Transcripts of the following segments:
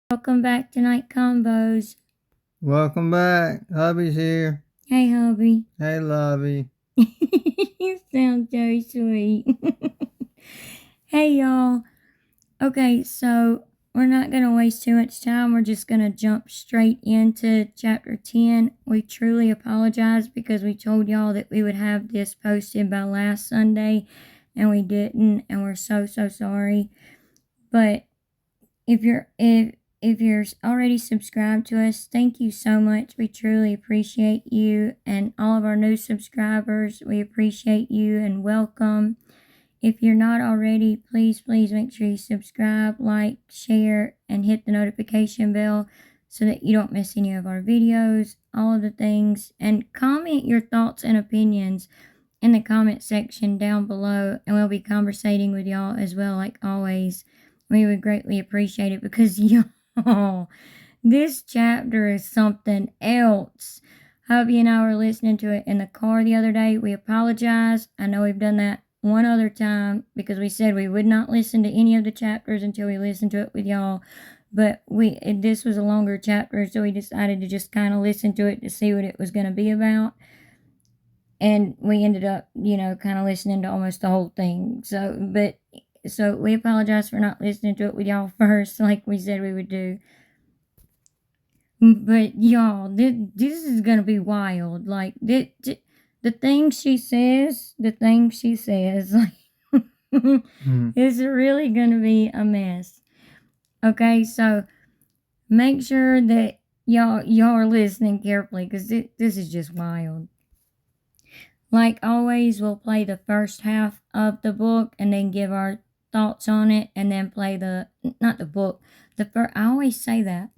Welcome back to Night Combos. Welcome back. Hubby's here. Hey, hubby. Hey, Lovey. You sound so sweet. Hey, y'all. Okay, so we're not going to waste too much time. We're just going to jump straight into chapter 10. We truly apologize because we told y'all that we would have this posted by last Sunday, and we didn't, and we're so sorry. But if you're already subscribed to us, thank you so much. We truly appreciate you, and all of our new subscribers, we appreciate you and welcome. If you're not already, please make sure you subscribe, like, share, and hit the notification bell so that you don't miss any of our videos, all of the things, and comment your thoughts and opinions in the comment section down below, and we'll be conversating with y'all as well, like always. We would greatly appreciate it because y'all, this chapter is something else. Hubby and I were listening to it in the car the other day. We apologize. I know we've done that one other time because we said we would not listen to any of the chapters until we listened to it with y'all. But this was a longer chapter, so we decided to just kind of listen to it to see what it was going to be about. And we ended up, kind of listening to almost the whole thing. So we apologize for not listening to it with y'all first, like we said we would do. But y'all, this is gonna be wild. Like the things she says, like, it's really gonna be a mess. Okay, so make sure that y'all are listening carefully because this is just wild. Like always, we'll play the first half of the book and then give our thoughts on it, and then play I always say that,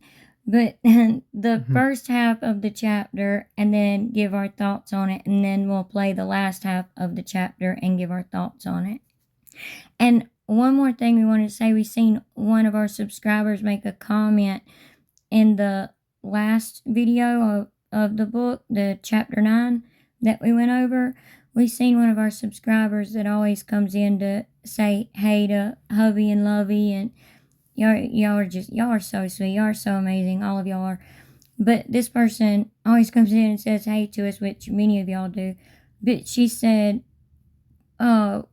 but the first half of the chapter, and then give our thoughts on it, and then we'll play the last half of the chapter and give our thoughts on it. And one more thing we wanted to say, we seen one of our subscribers make a comment in the last video of the book, the chapter 9 that we went over. We seen one of our subscribers that always comes in to say hey to hubby and lovey, and y'all are so sweet, y'all are so amazing, all of y'all are. But this person always comes in and says hey to us, which many of y'all do. But she said, what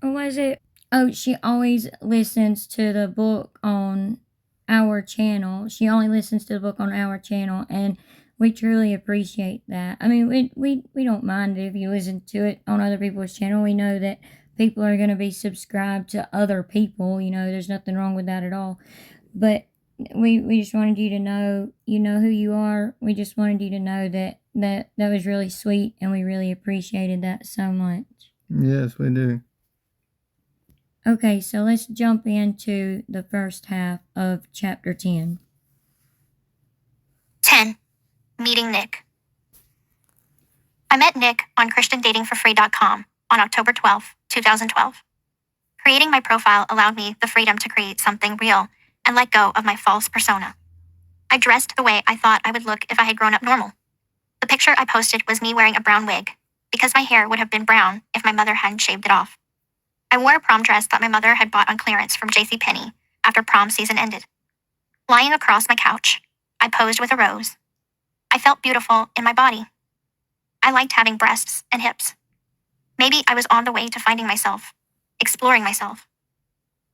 was it? Oh, she always listens to the book on our channel. She only listens to the book on our channel, and we truly appreciate that. I mean, we don't mind if you listen to it on other people's channel. We know that people are going to be subscribed to other people. There's nothing wrong with that at all. But we just wanted you to know, who you are. We just wanted you to know that was really sweet, and we really appreciated that so much. Yes, we do. Okay, so let's jump into the first half of chapter 10. 10. Meeting Nick. I met Nick on ChristianDatingForFree.com on October 12, 2012. Creating my profile allowed me the freedom to create something real and let go of my false persona. I dressed the way I thought I would look if I had grown up normal. The picture I posted was me wearing a brown wig, because my hair would have been brown if my mother hadn't shaved it off. I wore a prom dress that my mother had bought on clearance from JCPenney after prom season ended. Lying across my couch, I posed with a rose. I felt beautiful in my body. I liked having breasts and hips. Maybe I was on the way to finding myself, exploring myself.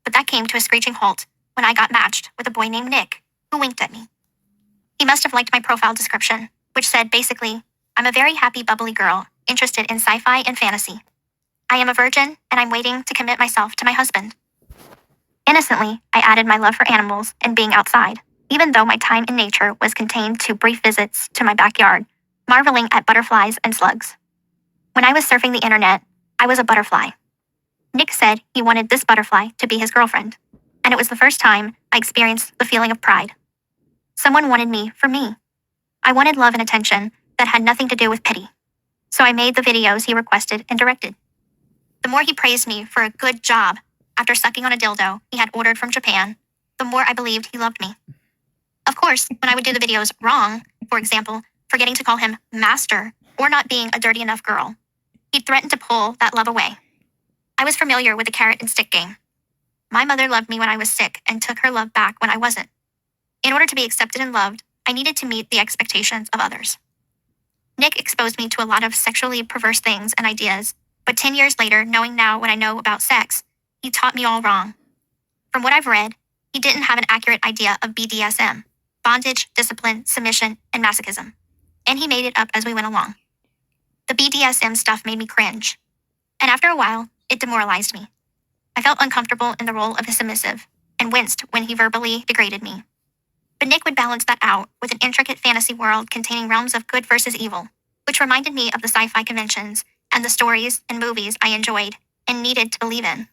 But that came to a screeching halt when I got matched with a boy named Nick, who winked at me. He must have liked my profile description, which said basically, I'm a very happy, bubbly girl, interested in sci-fi and fantasy. I am a virgin, and I'm waiting to commit myself to my husband. Innocently, I added my love for animals and being outside, even though my time in nature was contained to brief visits to my backyard, marveling at butterflies and slugs. When I was surfing the internet, I was a butterfly. Nick said he wanted this butterfly to be his girlfriend, and it was the first time I experienced the feeling of pride. Someone wanted me for me. I wanted love and attention that had nothing to do with pity. So I made the videos he requested and directed. The more he praised me for a good job after sucking on a dildo he had ordered from Japan, the more I believed he loved me. Of course, when I would do the videos wrong, for example, forgetting to call him master or not being a dirty enough girl, he'd threaten to pull that love away. I was familiar with the carrot and stick game. My mother loved me when I was sick and took her love back when I wasn't. order to be accepted and loved, I needed to meet the expectations of others. Nick exposed me to a lot of sexually perverse things and ideas, but 10 years later, knowing now what I know about sex, he taught me all wrong. From what I've read, he didn't have an accurate idea of BDSM, bondage, discipline, submission, and masochism. And he made it up as we went along. The BDSM stuff made me cringe. And after a while, it demoralized me. I felt uncomfortable in the role of a submissive, and winced when he verbally degraded me. But Nick would balance that out with an intricate fantasy world containing realms of good versus evil, which reminded me of the sci-fi conventions and the stories and movies I enjoyed and needed to believe in.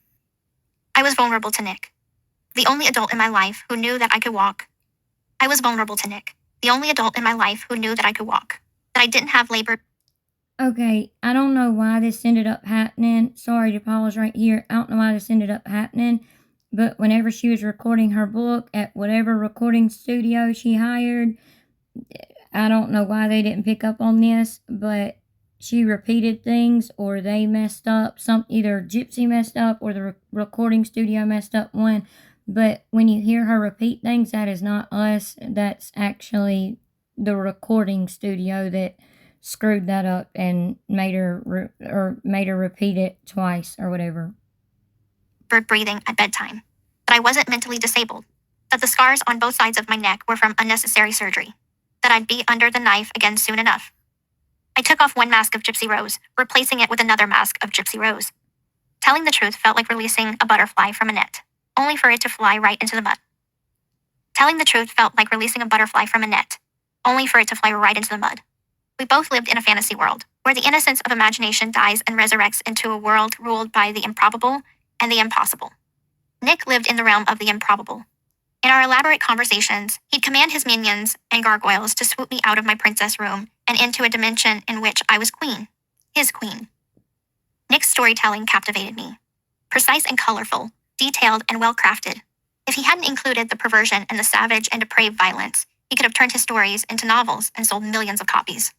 I was vulnerable to Nick, the only adult in my life who knew that I could walk. I was vulnerable to Nick, the only adult in my life who knew that I could walk, that I didn't have labor. Okay, I don't know why this ended up happening. Sorry to pause right here. I don't know why this ended up happening. But whenever she was recording her book at whatever recording studio she hired, I don't know why they didn't pick up on this, but she repeated things or they messed up. Either Gypsy messed up or the recording studio messed up one. But when you hear her repeat things, that is not us. That's actually the recording studio that screwed that up and made her repeat it twice or whatever. Bird breathing at bedtime, that I wasn't mentally disabled, that the scars on both sides of my neck were from unnecessary surgery, that I'd be under the knife again soon enough. I took off one mask of Gypsy Rose, replacing it with another mask of Gypsy Rose. Telling the truth felt like releasing a butterfly from a net, only for it to fly right into the mud. Telling the truth felt like releasing a butterfly from a net, only for it to fly right into the mud. We both lived in a fantasy world, where the innocence of imagination dies and resurrects into a world ruled by the improbable and the impossible. Nick lived in the realm of the improbable. In our elaborate conversations, he'd command his minions and gargoyles to swoop me out of my princess room and into a dimension in which I was queen, his queen. Nick's storytelling captivated me. Precise and colorful, detailed and well-crafted. If he hadn't included the perversion and the savage and depraved violence, he could have turned his stories into novels and sold millions of copies.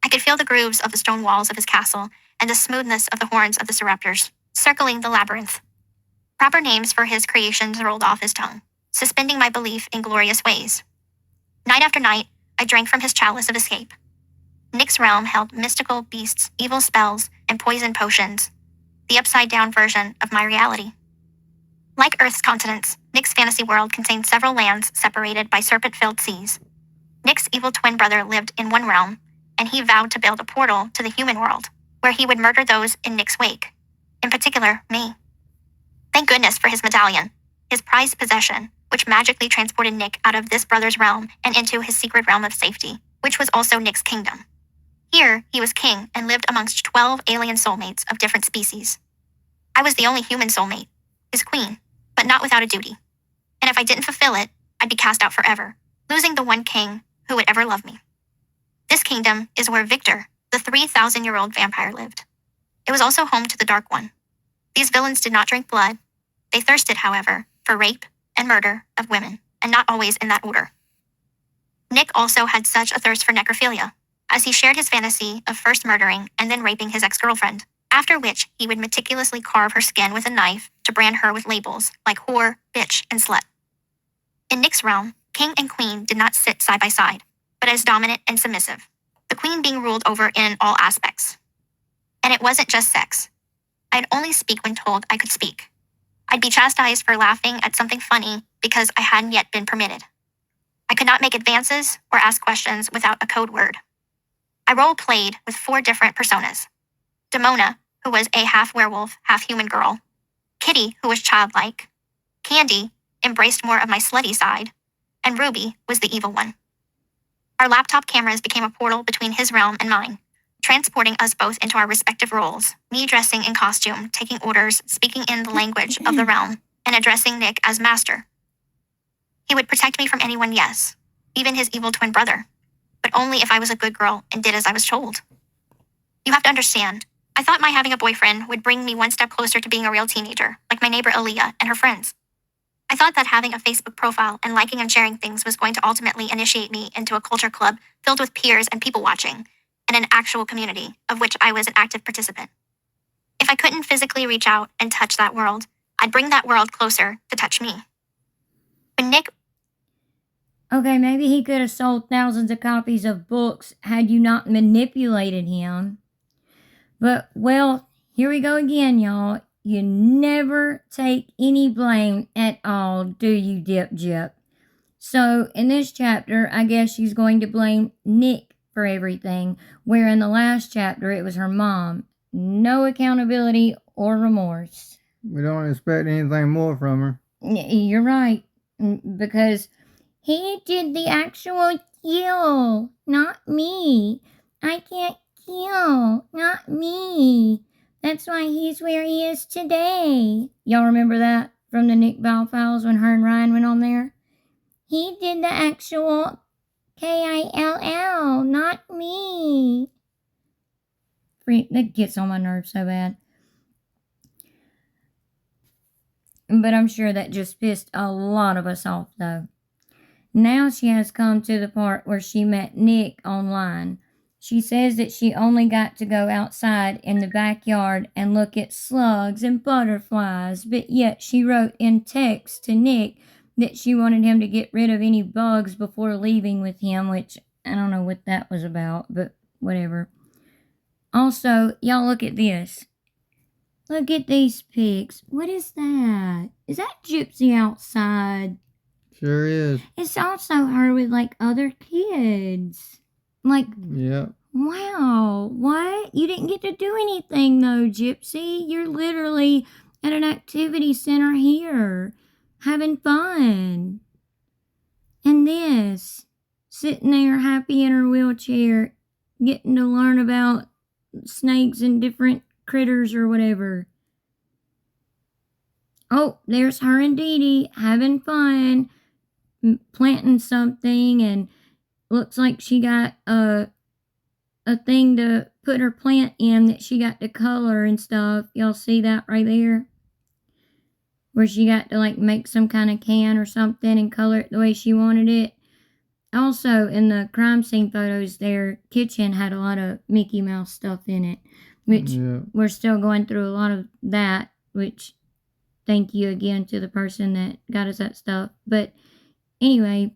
I could feel the grooves of the stone walls of his castle and the smoothness of the horns of the Seraptors, circling the labyrinth. Proper names for his creations rolled off his tongue, suspending my belief in glorious ways. Night after night, I drank from his chalice of escape. Nick's realm held mystical beasts, evil spells, and poison potions, the upside-down version of my reality. Like Earth's continents, Nick's fantasy world contained several lands separated by serpent-filled seas. Nick's evil twin brother lived in one realm, and he vowed to build a portal to the human world, where he would murder those in Nick's wake, in particular, me. Thank goodness for his medallion, his prized possession, which magically transported Nick out of this brother's realm and into his secret realm of safety, which was also Nick's kingdom. Here, he was king and lived amongst 12 alien soulmates of different species. I was the only human soulmate, his queen, but not without a duty. And if I didn't fulfill it, I'd be cast out forever, losing the one king who would ever love me. This kingdom is where Victor, the 3,000-year-old vampire, lived. It was also home to the Dark One. These villains did not drink blood. They thirsted, however, for rape and murder of women, and not always in that order. Nick also had such a thirst for necrophilia, as he shared his fantasy of first murdering and then raping his ex-girlfriend, after which he would meticulously carve her skin with a knife to brand her with labels like whore, bitch, and slut. In Nick's realm, king and queen did not sit side by side, but as dominant and submissive, the queen being ruled over in all aspects. And it wasn't just sex. I'd only speak when told I could speak. I'd be chastised for laughing at something funny because I hadn't yet been permitted. I could not make advances or ask questions without a code word. I role-played with 4 different personas. Demona, who was a half-werewolf, half-human girl. Kitty, who was childlike. Candy embraced more of my slutty side. And Ruby was the evil one. Our laptop cameras became a portal between his realm and mine, transporting us both into our respective roles, me dressing in costume, taking orders, speaking in the language of the realm, and addressing Nick as master. He would protect me from anyone, yes, even his evil twin brother, but only if I was a good girl and did as I was told. You have to understand, I thought my having a boyfriend would bring me one step closer to being a real teenager, like my neighbor Aaliyah and her friends. I thought that having a Facebook profile and liking and sharing things was going to ultimately initiate me into a culture club filled with peers and people watching, and an actual community of which I was an active participant. If I couldn't physically reach out and touch that world, I'd bring that world closer to touch me. When Nick... Okay, maybe he could have sold thousands of copies of books had you not manipulated him. But, well, here we go again, y'all. You never take any blame at all, do you, Dip Jip? So, in this chapter, I guess she's going to blame Nick for everything, where in the last chapter it was her mom. No accountability or remorse. We don't expect anything more from her. You're right, because he did the actual kill, not me. I can't kill, not me. That's why he's where he is today. Y'all remember that from the Nick Val files when her and Ryan went on there? He did the actual KILL, not me. That gets on my nerves so bad. But I'm sure that just pissed a lot of us off, though. Now she has come to the part where she met Nick online. She says that she only got to go outside in the backyard and look at slugs and butterflies, but yet she wrote in text to Nick that she wanted him to get rid of any bugs before leaving with him, which I don't know what that was about, but whatever. Also, y'all look at this. Look at these pics. What is that? Is that Gypsy outside? Sure is. It's also her with, like, other kids. Like, Yep. wow, what? You didn't get to do anything, though, Gypsy. You're literally at an activity center here, having fun. And this, sitting there happy in her wheelchair, getting to learn about snakes and different critters or whatever. Oh, there's her and Dee Dee having fun, planting something, and looks like she got a thing to put her plant in that she got to color and stuff. Y'all see that right there? Where she got to, like, make some kind of can or something and color it the way she wanted it. Also, in the crime scene photos, their kitchen had a lot of Mickey Mouse stuff in it, which we're still going through a lot of that, which thank you again to the person that got us that stuff. But anyway,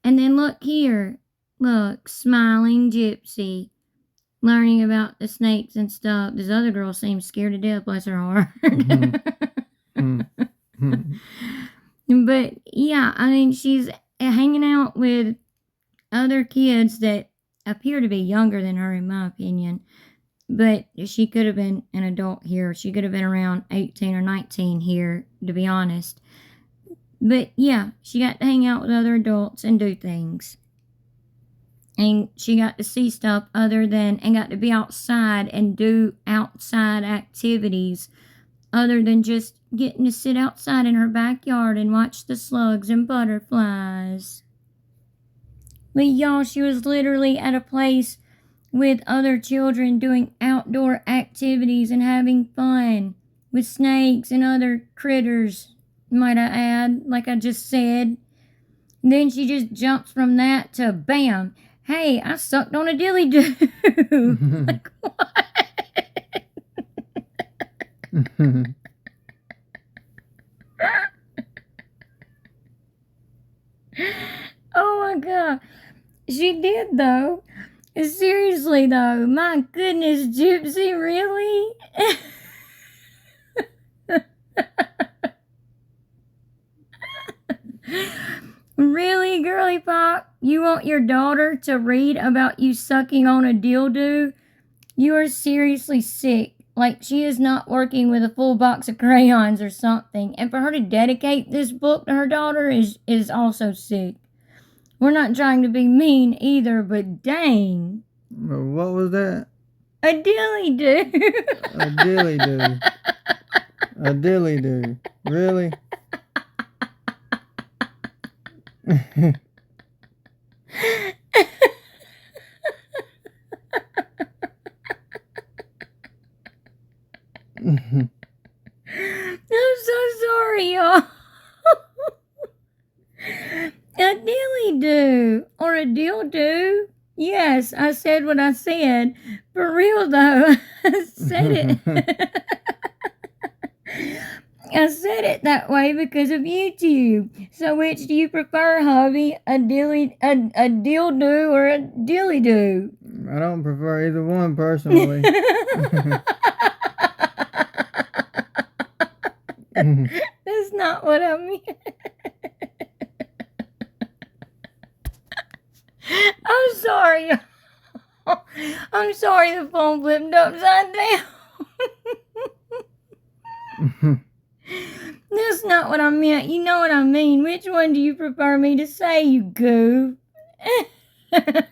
and then look here. Look, smiling Gypsy, learning about the snakes and stuff. This other girl seems scared to death, bless her heart. But yeah, I mean, she's hanging out with other kids that appear to be younger than her, in my opinion. But she could have been an adult here. She could have been around 18 or 19 here, to be honest. But yeah, she got to hang out with other adults and do things. And she got to see stuff and got to be outside and do outside activities other than just getting to sit outside in her backyard and watch the slugs and butterflies. But y'all, she was literally at a place with other children doing outdoor activities and having fun with snakes and other critters, might I add, like I just said. Then she just jumps from that to bam, hey, I sucked on a dilly-doo. Like, what? Oh my god. She did, though. Seriously, though. My goodness, Gypsy, really? Really, girly pop? You want your daughter to read about you sucking on a dildo? You are seriously sick. Like, she is not working with a full box of crayons or something. And for her to dedicate this book to her daughter is also sick. We're not trying to be mean either, but dang. What was that? A dilly-doo. A dilly-doo. A dilly-doo. Really? I'm so sorry, y'all. A dilly-doo or a dildo. Yes, I said what I said. For real, though. I said it. I said it that way because of YouTube. So which do you prefer, hubby? A dildo or a dilly do? I don't prefer either one personally. That's not what I mean. I'm sorry. I'm sorry the phone flipped upside down. That's not what I meant. You know what I mean. Which one do you prefer me to say, you goof? A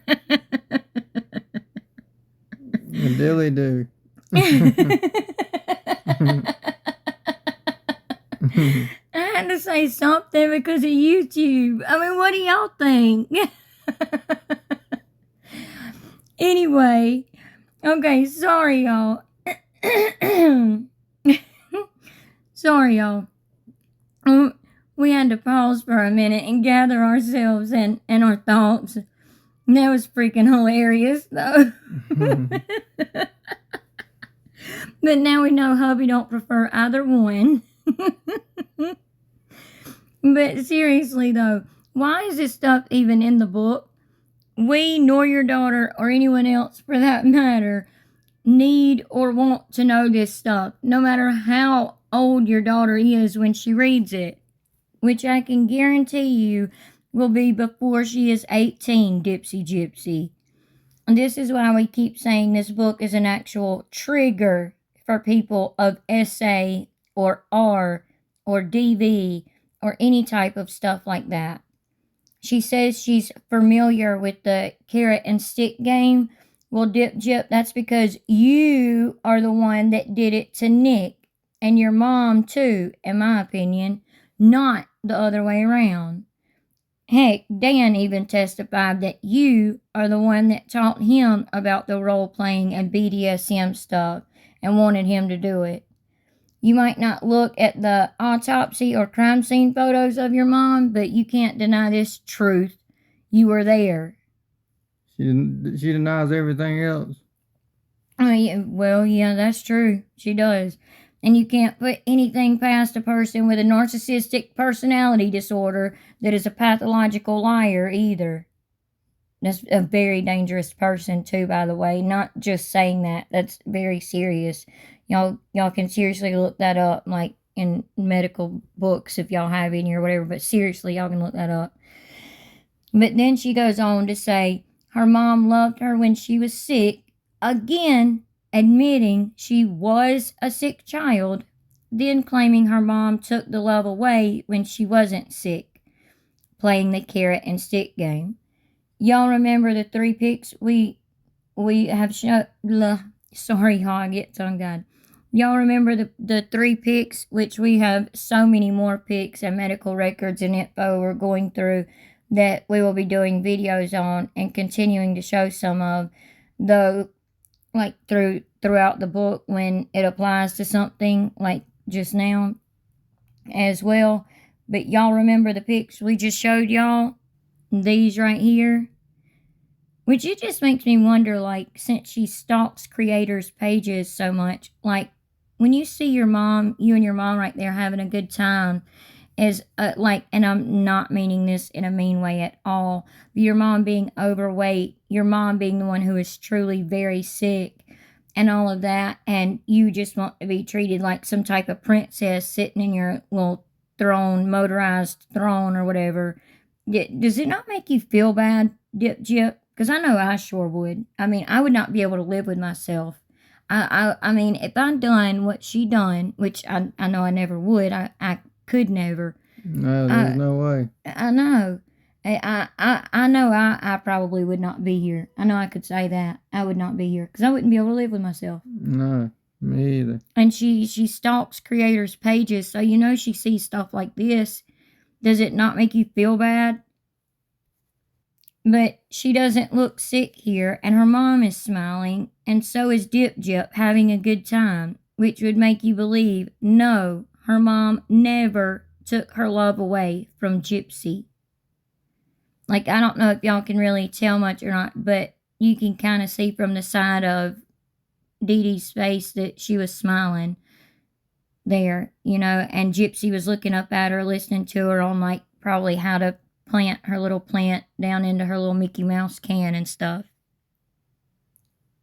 dilly do. I had to say something because of YouTube. I mean, what do y'all think? Anyway, okay, sorry, y'all. Sorry, y'all. We had to pause for a minute and gather ourselves and our thoughts. That was freaking hilarious, though. But now we know hubby don't prefer either one. But seriously, though, why is this stuff even in the book? We, nor your daughter, or anyone else for that matter, need or want to know this stuff, no matter how old your daughter is when she reads it, which I can guarantee you will be before she is 18, Gypsy. And this is why we keep saying this book is an actual trigger for people of SA or R or DV or any type of stuff like that. She says she's familiar with the carrot and stick game. Well, Gyp, that's because you are the one that did it to Nick and your mom too, in my opinion, not the other way around. Heck, Dan even testified that you are the one that taught him about the role-playing and BDSM stuff and wanted him to do it. You might not look at the autopsy or crime scene photos of your mom, but you can't deny this truth. You were there. She denies everything else. Yeah, that's true. She does. And you can't put anything past a person with a narcissistic personality disorder that is a pathological liar either. That's a very dangerous person too, by the way. Not just saying that. That's very serious. Y'all can seriously look that up, like in medical books if y'all have any or whatever. But seriously, y'all can look that up. But then she goes on to say her mom loved her when she was sick. Again, admitting she was a sick child, then claiming her mom took the love away when she wasn't sick, playing the carrot and stick game. Y'all remember the 3 pics we have shown? Sorry, how I get tongue-tied. Y'all remember the 3 pics, which we have so many more pics and medical records and info we're going through that we will be doing videos on and continuing to show some of, though, like throughout the book when it applies to something like just now as well. But y'all remember the pics we just showed y'all? These right here? Which it just makes me wonder, like, since she stalks creators' pages so much, like, when you see your mom, you and your mom right there having a good time, as, and I'm not meaning this in a mean way at all, but your mom being overweight, your mom being the one who is truly very sick, and all of that, and you just want to be treated like some type of princess sitting in your little throne, motorized throne or whatever. Does it not make you feel bad, Gyp? Because I know I sure would. I mean, I would not be able to live with myself. I mean, if I'd done what she done, which I know I never would, I could never. No, there's no way. I know. I know I probably would not be here. I know I could say that. I would not be here because I wouldn't be able to live with myself. No, me either. And she stalks creators' pages, so you know she sees stuff like this. Does it not make you feel bad? But she doesn't look sick here, and her mom is smiling, and so is Gyp having a good time, which would make you believe, no, her mom never took her love away from Gypsy. Like, I don't know if y'all can really tell much or not, but you can kind of see from the side of Dee Dee's face that she was smiling. there, and Gypsy was looking up at her, listening to her on, like, probably how to plant her little plant down into her little Mickey Mouse can and stuff.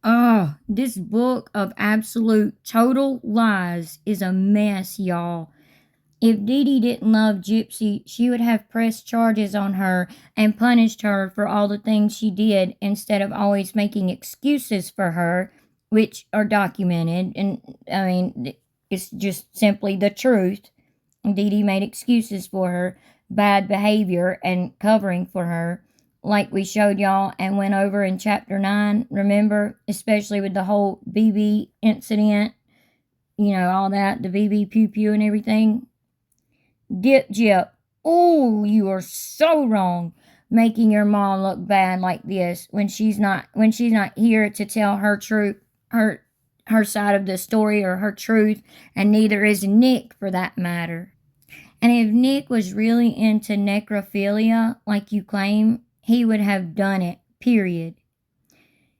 Oh, this book of absolute total lies is a mess, y'all. If Dee Dee didn't love Gypsy, she would have pressed charges on her and punished her for all the things she did instead of always making excuses for her, which are documented. And, I mean, it's just simply the truth. Dee Dee made excuses for her bad behavior and covering for her, like we showed y'all and went over in Chapter 9, remember? Especially with the whole BB incident, all that, the BB pew-pew and everything. Gyp, oh, you are so wrong, making your mom look bad like this when she's not here to tell her truth, her side of the story or her truth, and neither is Nick for that matter. And if Nick was really into necrophilia like you claim, he would have done it, period.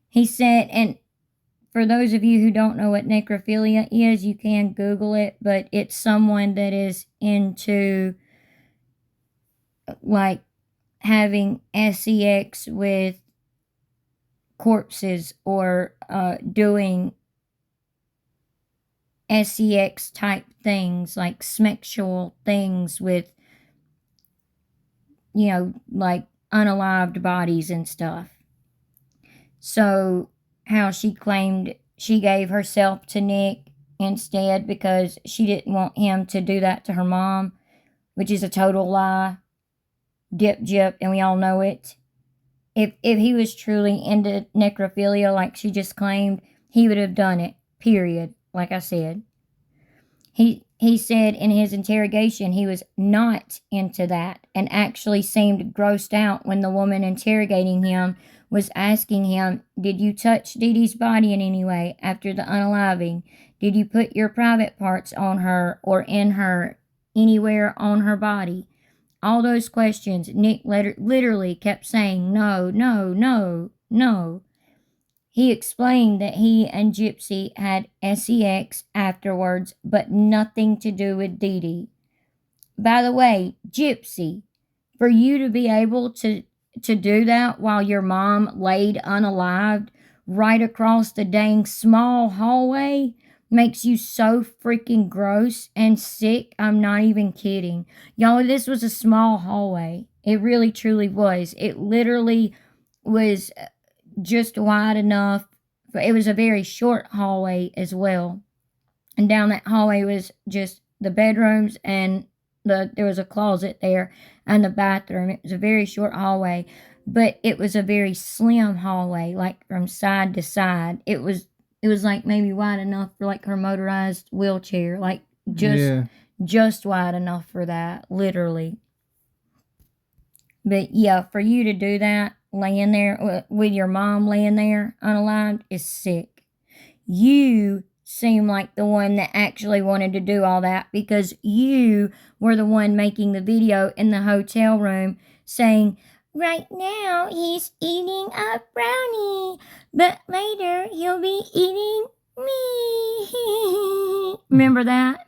He said, and for those of you who don't know what necrophilia is, you can Google it, but it's someone that is into, like, having sex with corpses or doing sex type things, like sexual things with, like unalived bodies and stuff. So, how she claimed she gave herself to Nick instead because she didn't want him to do that to her mom, which is a total lie. Gyp, and we all know it. If he was truly into necrophilia like she just claimed, he would have done it, period, like I said. He said in his interrogation he was not into that and actually seemed grossed out when the woman interrogating him was asking him, did you touch Dee Dee's body in any way after the unaliving? Did you put your private parts on her or in her anywhere on her body? All those questions, Nick literally kept saying no, no, no, no. He explained that he and Gypsy had sex afterwards, but nothing to do with Dee Dee. By the way, Gypsy, for you to be able to do that while your mom laid unalived right across the dang small hallway makes you so freaking gross and sick. I'm not even kidding. Y'all, this was a small hallway. It really, truly was. It literally was just wide enough. It was a very short hallway as well. And down that hallway was just the bedrooms and there was a closet there and the bathroom. It was a very short hallway, but it was a very slim hallway, like from side to side. It was like maybe wide enough for like her motorized wheelchair, like just wide enough for that, literally. But yeah, for you to do that, laying there with your mom laying there unalived, is sick. You seem like the one that actually wanted to do all that because you were the one making the video in the hotel room saying, right now he's eating a brownie, but later he'll be eating me. Remember that?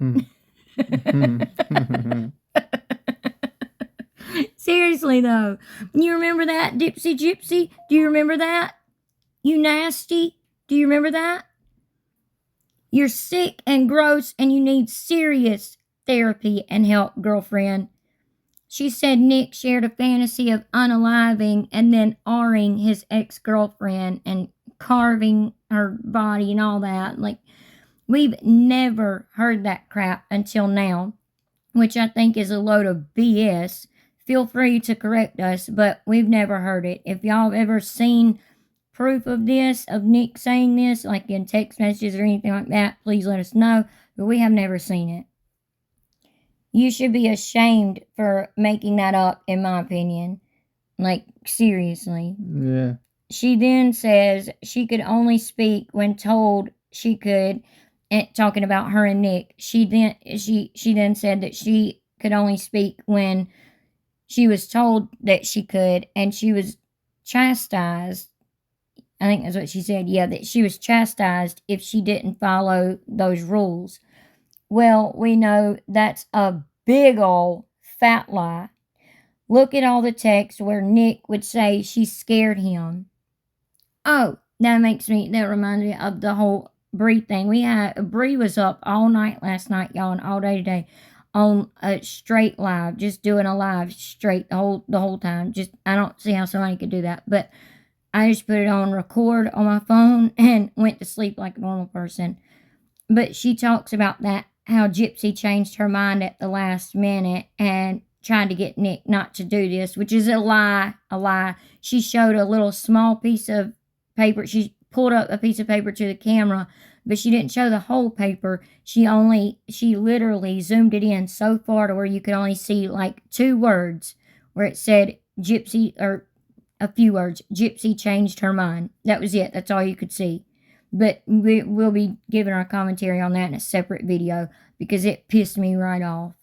Seriously though, you remember that, Gypsy? Do you remember that? You nasty? Do you remember that? You're sick and gross and you need serious therapy and help, girlfriend. She said Nick shared a fantasy of unaliving and then R-ing his ex-girlfriend and carving her body and all that. Like, we've never heard that crap until now, which I think is a load of BS. Feel free to correct us, but we've never heard it. If y'all have ever seen proof of this, of Nick saying this, like in text messages or anything like that, please let us know. But we have never seen it. You should be ashamed for making that up, in my opinion. Like, seriously. Yeah. She then says she could only speak when told she could, and talking about her and Nick. She then said that she could only speak when she was told that she could, and she was chastised. I think that's what she said. Yeah, that she was chastised if she didn't follow those rules. Well, we know that's a big ol' fat lie. Look at all the texts where Nick would say she scared him. Oh, that reminds me of the whole Bree thing. Bree was up all night last night, y'all, and all day today on a straight live, just doing a live straight the whole time. Just, I don't see how somebody could do that, but I just put it on record on my phone and went to sleep like a normal person. But she talks about that, how Gypsy changed her mind at the last minute and tried to get Nick not to do this, which is a lie. She showed a little small piece of paper. She pulled up a piece of paper to the camera, but she didn't show the whole paper. She literally zoomed it in so far to where you could only see like 2 words where it said Gypsy, or a few words, Gypsy changed her mind. That was it. That's all you could see. But we'll be giving our commentary on that in a separate video because it pissed me right off.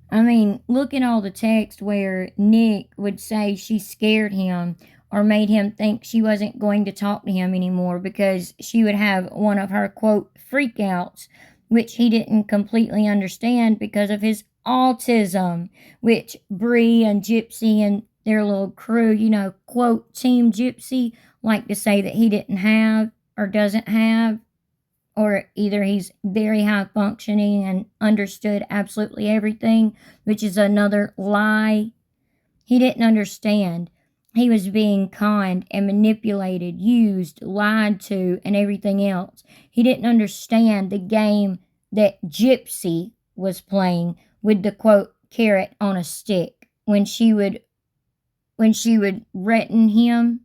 I mean, look at all the text where Nick would say she scared him or made him think she wasn't going to talk to him anymore because she would have one of her, quote, freakouts, which he didn't completely understand because of his autism, which Bree and Gypsy and their little crew, quote, Team Gypsy, like to say that he didn't have or doesn't have, or either he's very high functioning and understood absolutely everything, which is another lie. He didn't understand. He was being conned and manipulated, used, lied to, and everything else. He didn't understand the game that Gypsy was playing with the, quote, carrot on a stick when she would threaten him.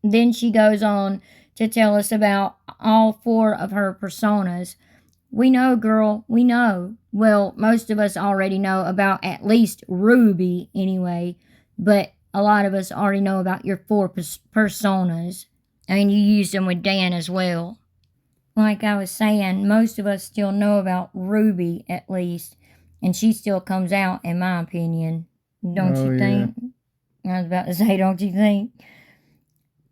Then she goes on to tell us about all 4 of her personas. We know, girl, we know. Well, most of us already know about at least Ruby anyway, but a lot of us already know about your 4 personas. I mean, you used them with Dan as well. Like I was saying, most of us still know about Ruby at least, and she still comes out, in my opinion. Don't you think? I was about to say, don't you think?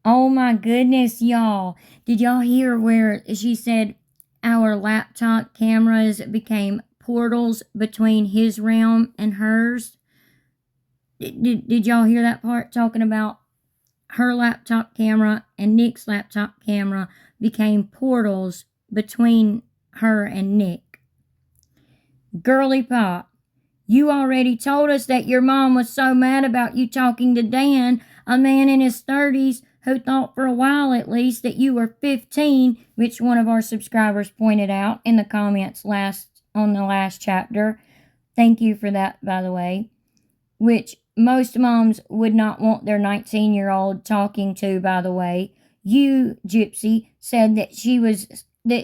Oh my goodness, y'all. Did y'all hear where she said our laptop cameras became portals between his realm and hers? Did y'all hear that part, talking about her laptop camera and Nick's laptop camera became portals between her and Nick? Girly Pop, you already told us that your mom was so mad about you talking to Dan, a man in his 30s, who thought for a while at least that you were 15, which one of our subscribers pointed out in the comments on the last chapter. Thank you for that, by the way. Which most moms would not want their 19-year-old talking to, by the way. You, Gypsy, said that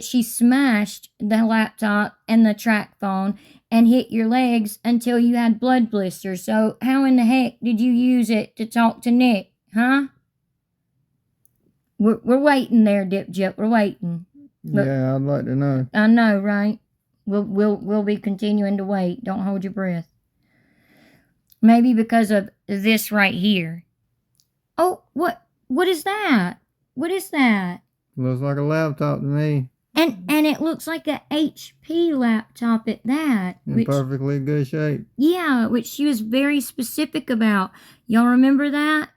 she smashed the laptop and the track phone and hit your legs until you had blood blisters. So how in the heck did you use it to talk to Nick, huh? We're waiting there, Dipjip. We're waiting. Yeah, I'd like to know. I know, right? We'll be continuing to wait. Don't hold your breath. Maybe because of this right here. Oh, what is that? What is that? Looks like a laptop to me. And it looks like a HP laptop at that. In perfectly good shape. Yeah, which she was very specific about. Y'all remember that?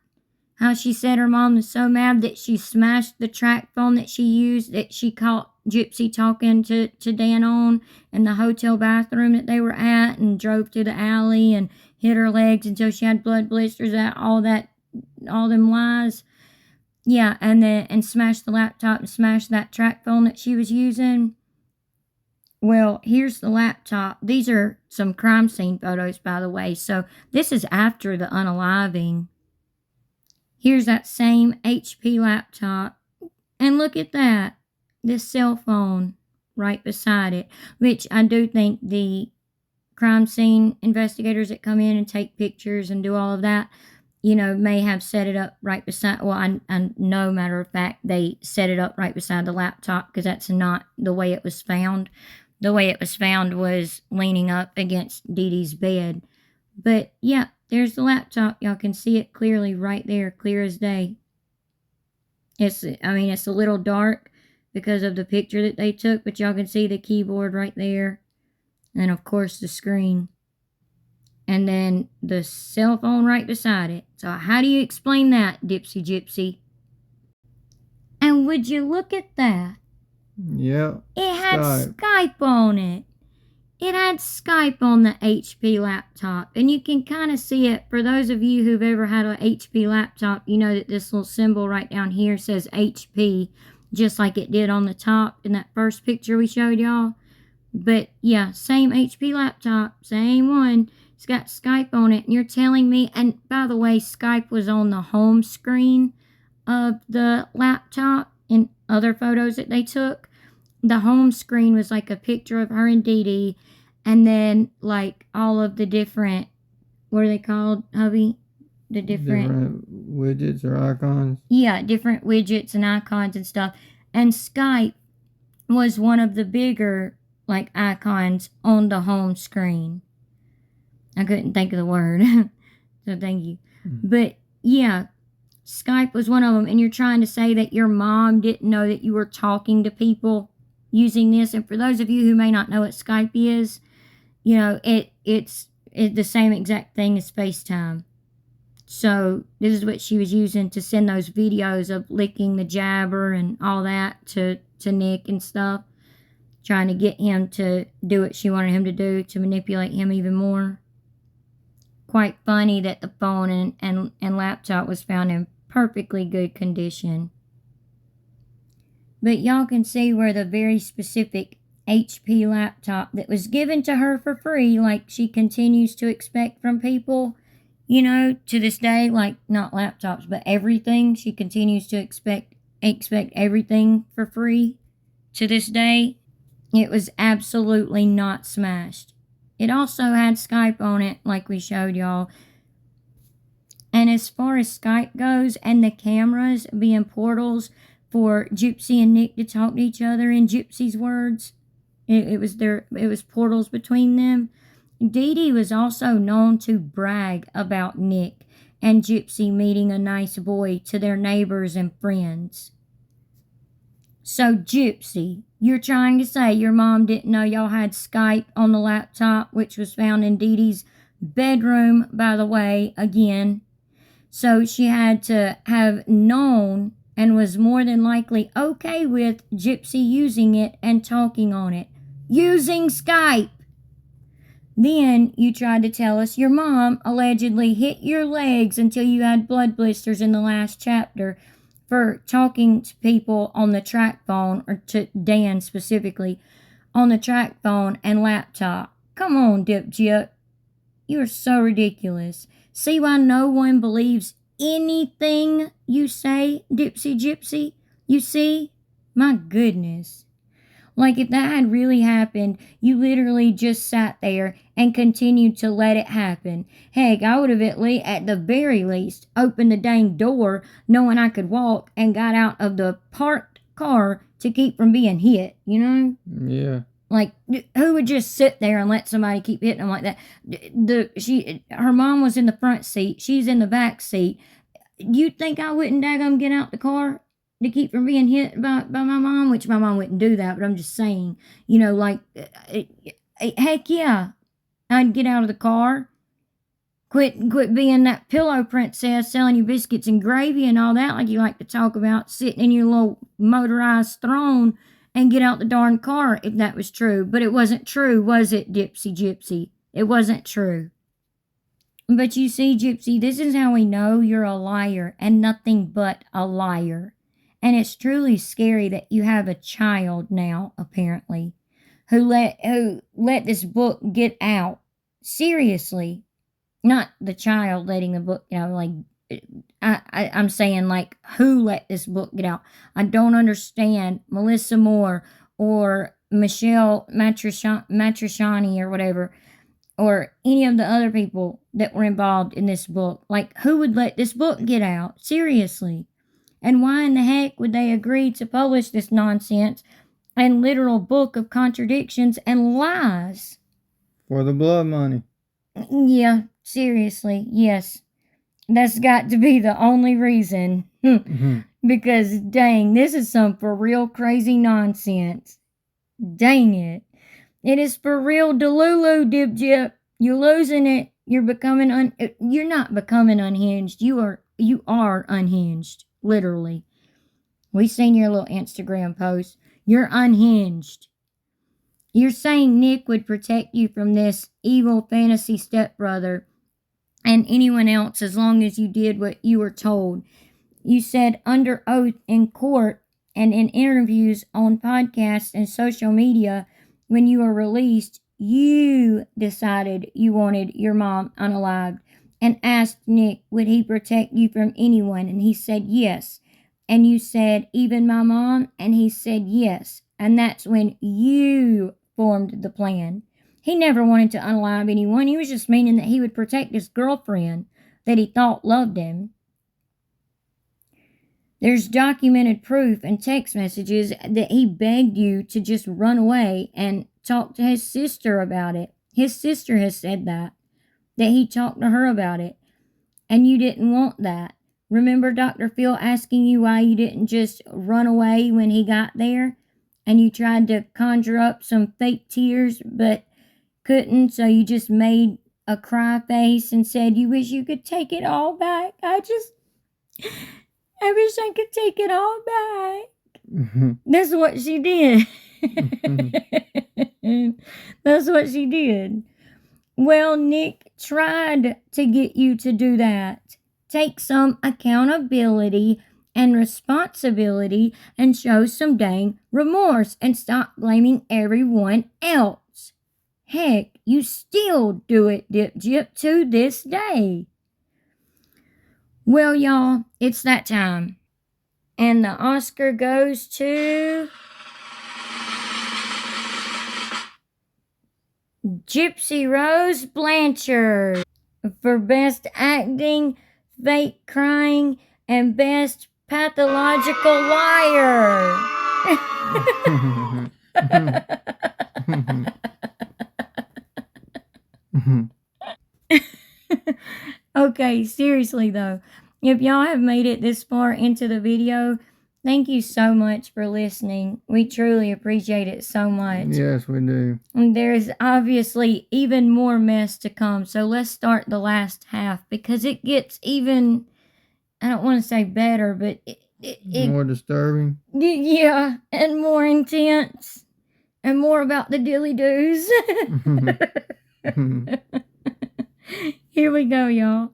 How she said her mom was so mad that she smashed the track phone that she used, that she caught Gypsy talking to Dan on in the hotel bathroom that they were at, and drove to the alley and hit her legs until she had blood blisters, all them lies. Yeah, and smashed the laptop and smashed that track phone that she was using. Well, here's the laptop. These are some crime scene photos, by the way. So this is after the unaliving. Here's that same HP laptop. And look at that. This cell phone right beside it. Which I do think the crime scene investigators that come in and take pictures and do all of that, may have set it up right beside. Well, I know, matter of fact, they set it up right beside the laptop because that's not the way it was found. The way it was found was leaning up against Dee Dee's bed. But yeah, there's the laptop. Y'all can see it clearly right there, clear as day. It's a little dark, because of the picture that they took, but y'all can see the keyboard right there. And of course the screen. And then the cell phone right beside it. So how do you explain that, Dipsy Gypsy? And would you look at that? Yep. It had Skype. Skype on it. It had Skype on the HP laptop. And you can kind of see it. For those of you who've ever had an HP laptop, you know that this little symbol right down here says HP, just like it did on the top in that first picture we showed y'all. But yeah, same HP laptop, same one. It's got Skype on it. And you're telling me, and by the way, Skype was on the home screen of the laptop in other photos that they took. The home screen was like a picture of her and Dee Dee, and then like all of the different, what are they called, hubby? The Different widgets or icons. Yeah, different widgets and icons and stuff. And Skype was one of the bigger like icons on the home screen. I couldn't think of the word. So thank you. But yeah, Skype was one of them. And you're trying to say that your mom didn't know that you were talking to people using this. And for those of you who may not know what Skype is, you know, it's the same exact thing as FaceTime. So this is what she was using to send those videos of licking the jabber and all that to Nick and stuff. Trying to get him to do what she wanted him to do to manipulate him even more. Quite funny that the phone and laptop was found in perfectly good condition. But y'all can see where the very specific HP laptop that was given to her for free, like she continues to expect from people, you know, to this day, like not laptops, but everything. She continues to expect everything for free to this day. It was absolutely not smashed. It also had Skype on it, like we showed y'all. And as far as Skype goes, and the cameras being portals for Gypsy and Nick to talk to each other in Gypsy's words, it was portals between them. Dee Dee was also known to brag about Nick and Gypsy meeting a nice boy to their neighbors and friends. So, Gypsy, you're trying to say your mom didn't know y'all had Skype on the laptop, which was found in Dee Dee's bedroom, by the way, again. So she had to have known and was more than likely okay with Gypsy using it and talking on it. Using Skype! Then you tried to tell us your mom allegedly hit your legs until you had blood blisters in the last chapter for talking to people on the track phone, or to Dan specifically, on the track phone and laptop. Come on, Dip Jip. You are so ridiculous. See why no one believes anything you say, Dipsy Gypsy? You see? My goodness. Like, if that had really happened, you literally just sat there and continued to let it happen. Heck, I would have at the very least opened the dang door knowing I could walk and got out of the parked car to keep from being hit, you know? Yeah. Like, who would just sit there and let somebody keep hitting them like that? Her mom was in the front seat. She's in the back seat. You'd think I wouldn't daggum get out the car to keep from being hit by my mom? Which my mom wouldn't do that, but I'm just saying, you know, like, heck yeah. I'd get out of the car. Quit being that pillow princess selling you biscuits and gravy and all that like you like to talk about, sitting in your little motorized throne, and get out the darn car if that was true. But it wasn't true, was it, Dipsy Gypsy? It wasn't true. But you see, Gypsy, this is how we know you're a liar and nothing but a liar. And it's truly scary that you have a child now, apparently, who let this book get out. Seriously. Not the child letting the book get out, like, I'm saying, like, who let this book get out? I don't understand Melissa Moore or Michelle Matriciani or whatever, or any of the other people that were involved in this book. Like, who would let this book get out? Seriously. And why in the heck would they agree to publish this nonsense and literal book of contradictions and lies? For the blood money. Yeah, seriously, yes. That's got to be the only reason. Because, dang, this is some for real crazy nonsense. Dang it. It is for real Delulu, Dip. You're losing it. You're becoming you're not becoming unhinged. You are unhinged. Literally. We seen your little Instagram post. You're unhinged. You're saying Nick would protect you from this evil fantasy stepbrother and anyone else as long as you did what you were told. You said under oath in court and in interviews on podcasts and social media when you were released, you decided you wanted your mom unalived and asked Nick would he protect you from anyone, and he said yes. And you said even my mom, and he said yes. And that's when you formed the plan. He never wanted to unalive anyone. He was just meaning that he would protect his girlfriend that he thought loved him. There's documented proof and text messages that he begged you to just run away and talk to his sister about it. His sister has said that he talked to her about it, and you didn't want that. Remember Dr. Phil asking you why you didn't just run away when he got there? And you tried to conjure up some fake tears, but couldn't, so you just made a cry face and said you wish you could take it all back. I wish I could take it all back. That's what she did. That's what she did. Well, Nick tried to get you to do that. Take some accountability and responsibility and show some dang remorse and stop blaming everyone else. Heck, you still do it, Dip, to this day. Well, y'all, it's that time. And the Oscar goes to Gypsy Rose Blanchard for Best Acting, Fake Crying, and Best Pathological Liar. Okay, seriously though, if y'all have made it this far into the video, thank you so much for listening. We truly appreciate it so much. Yes, we do. And there's obviously even more mess to come, so let's start the last half because it gets even, I don't want to say better, but it More disturbing. yeah, and more intense and more about the dilly doos. Here we go, y'all.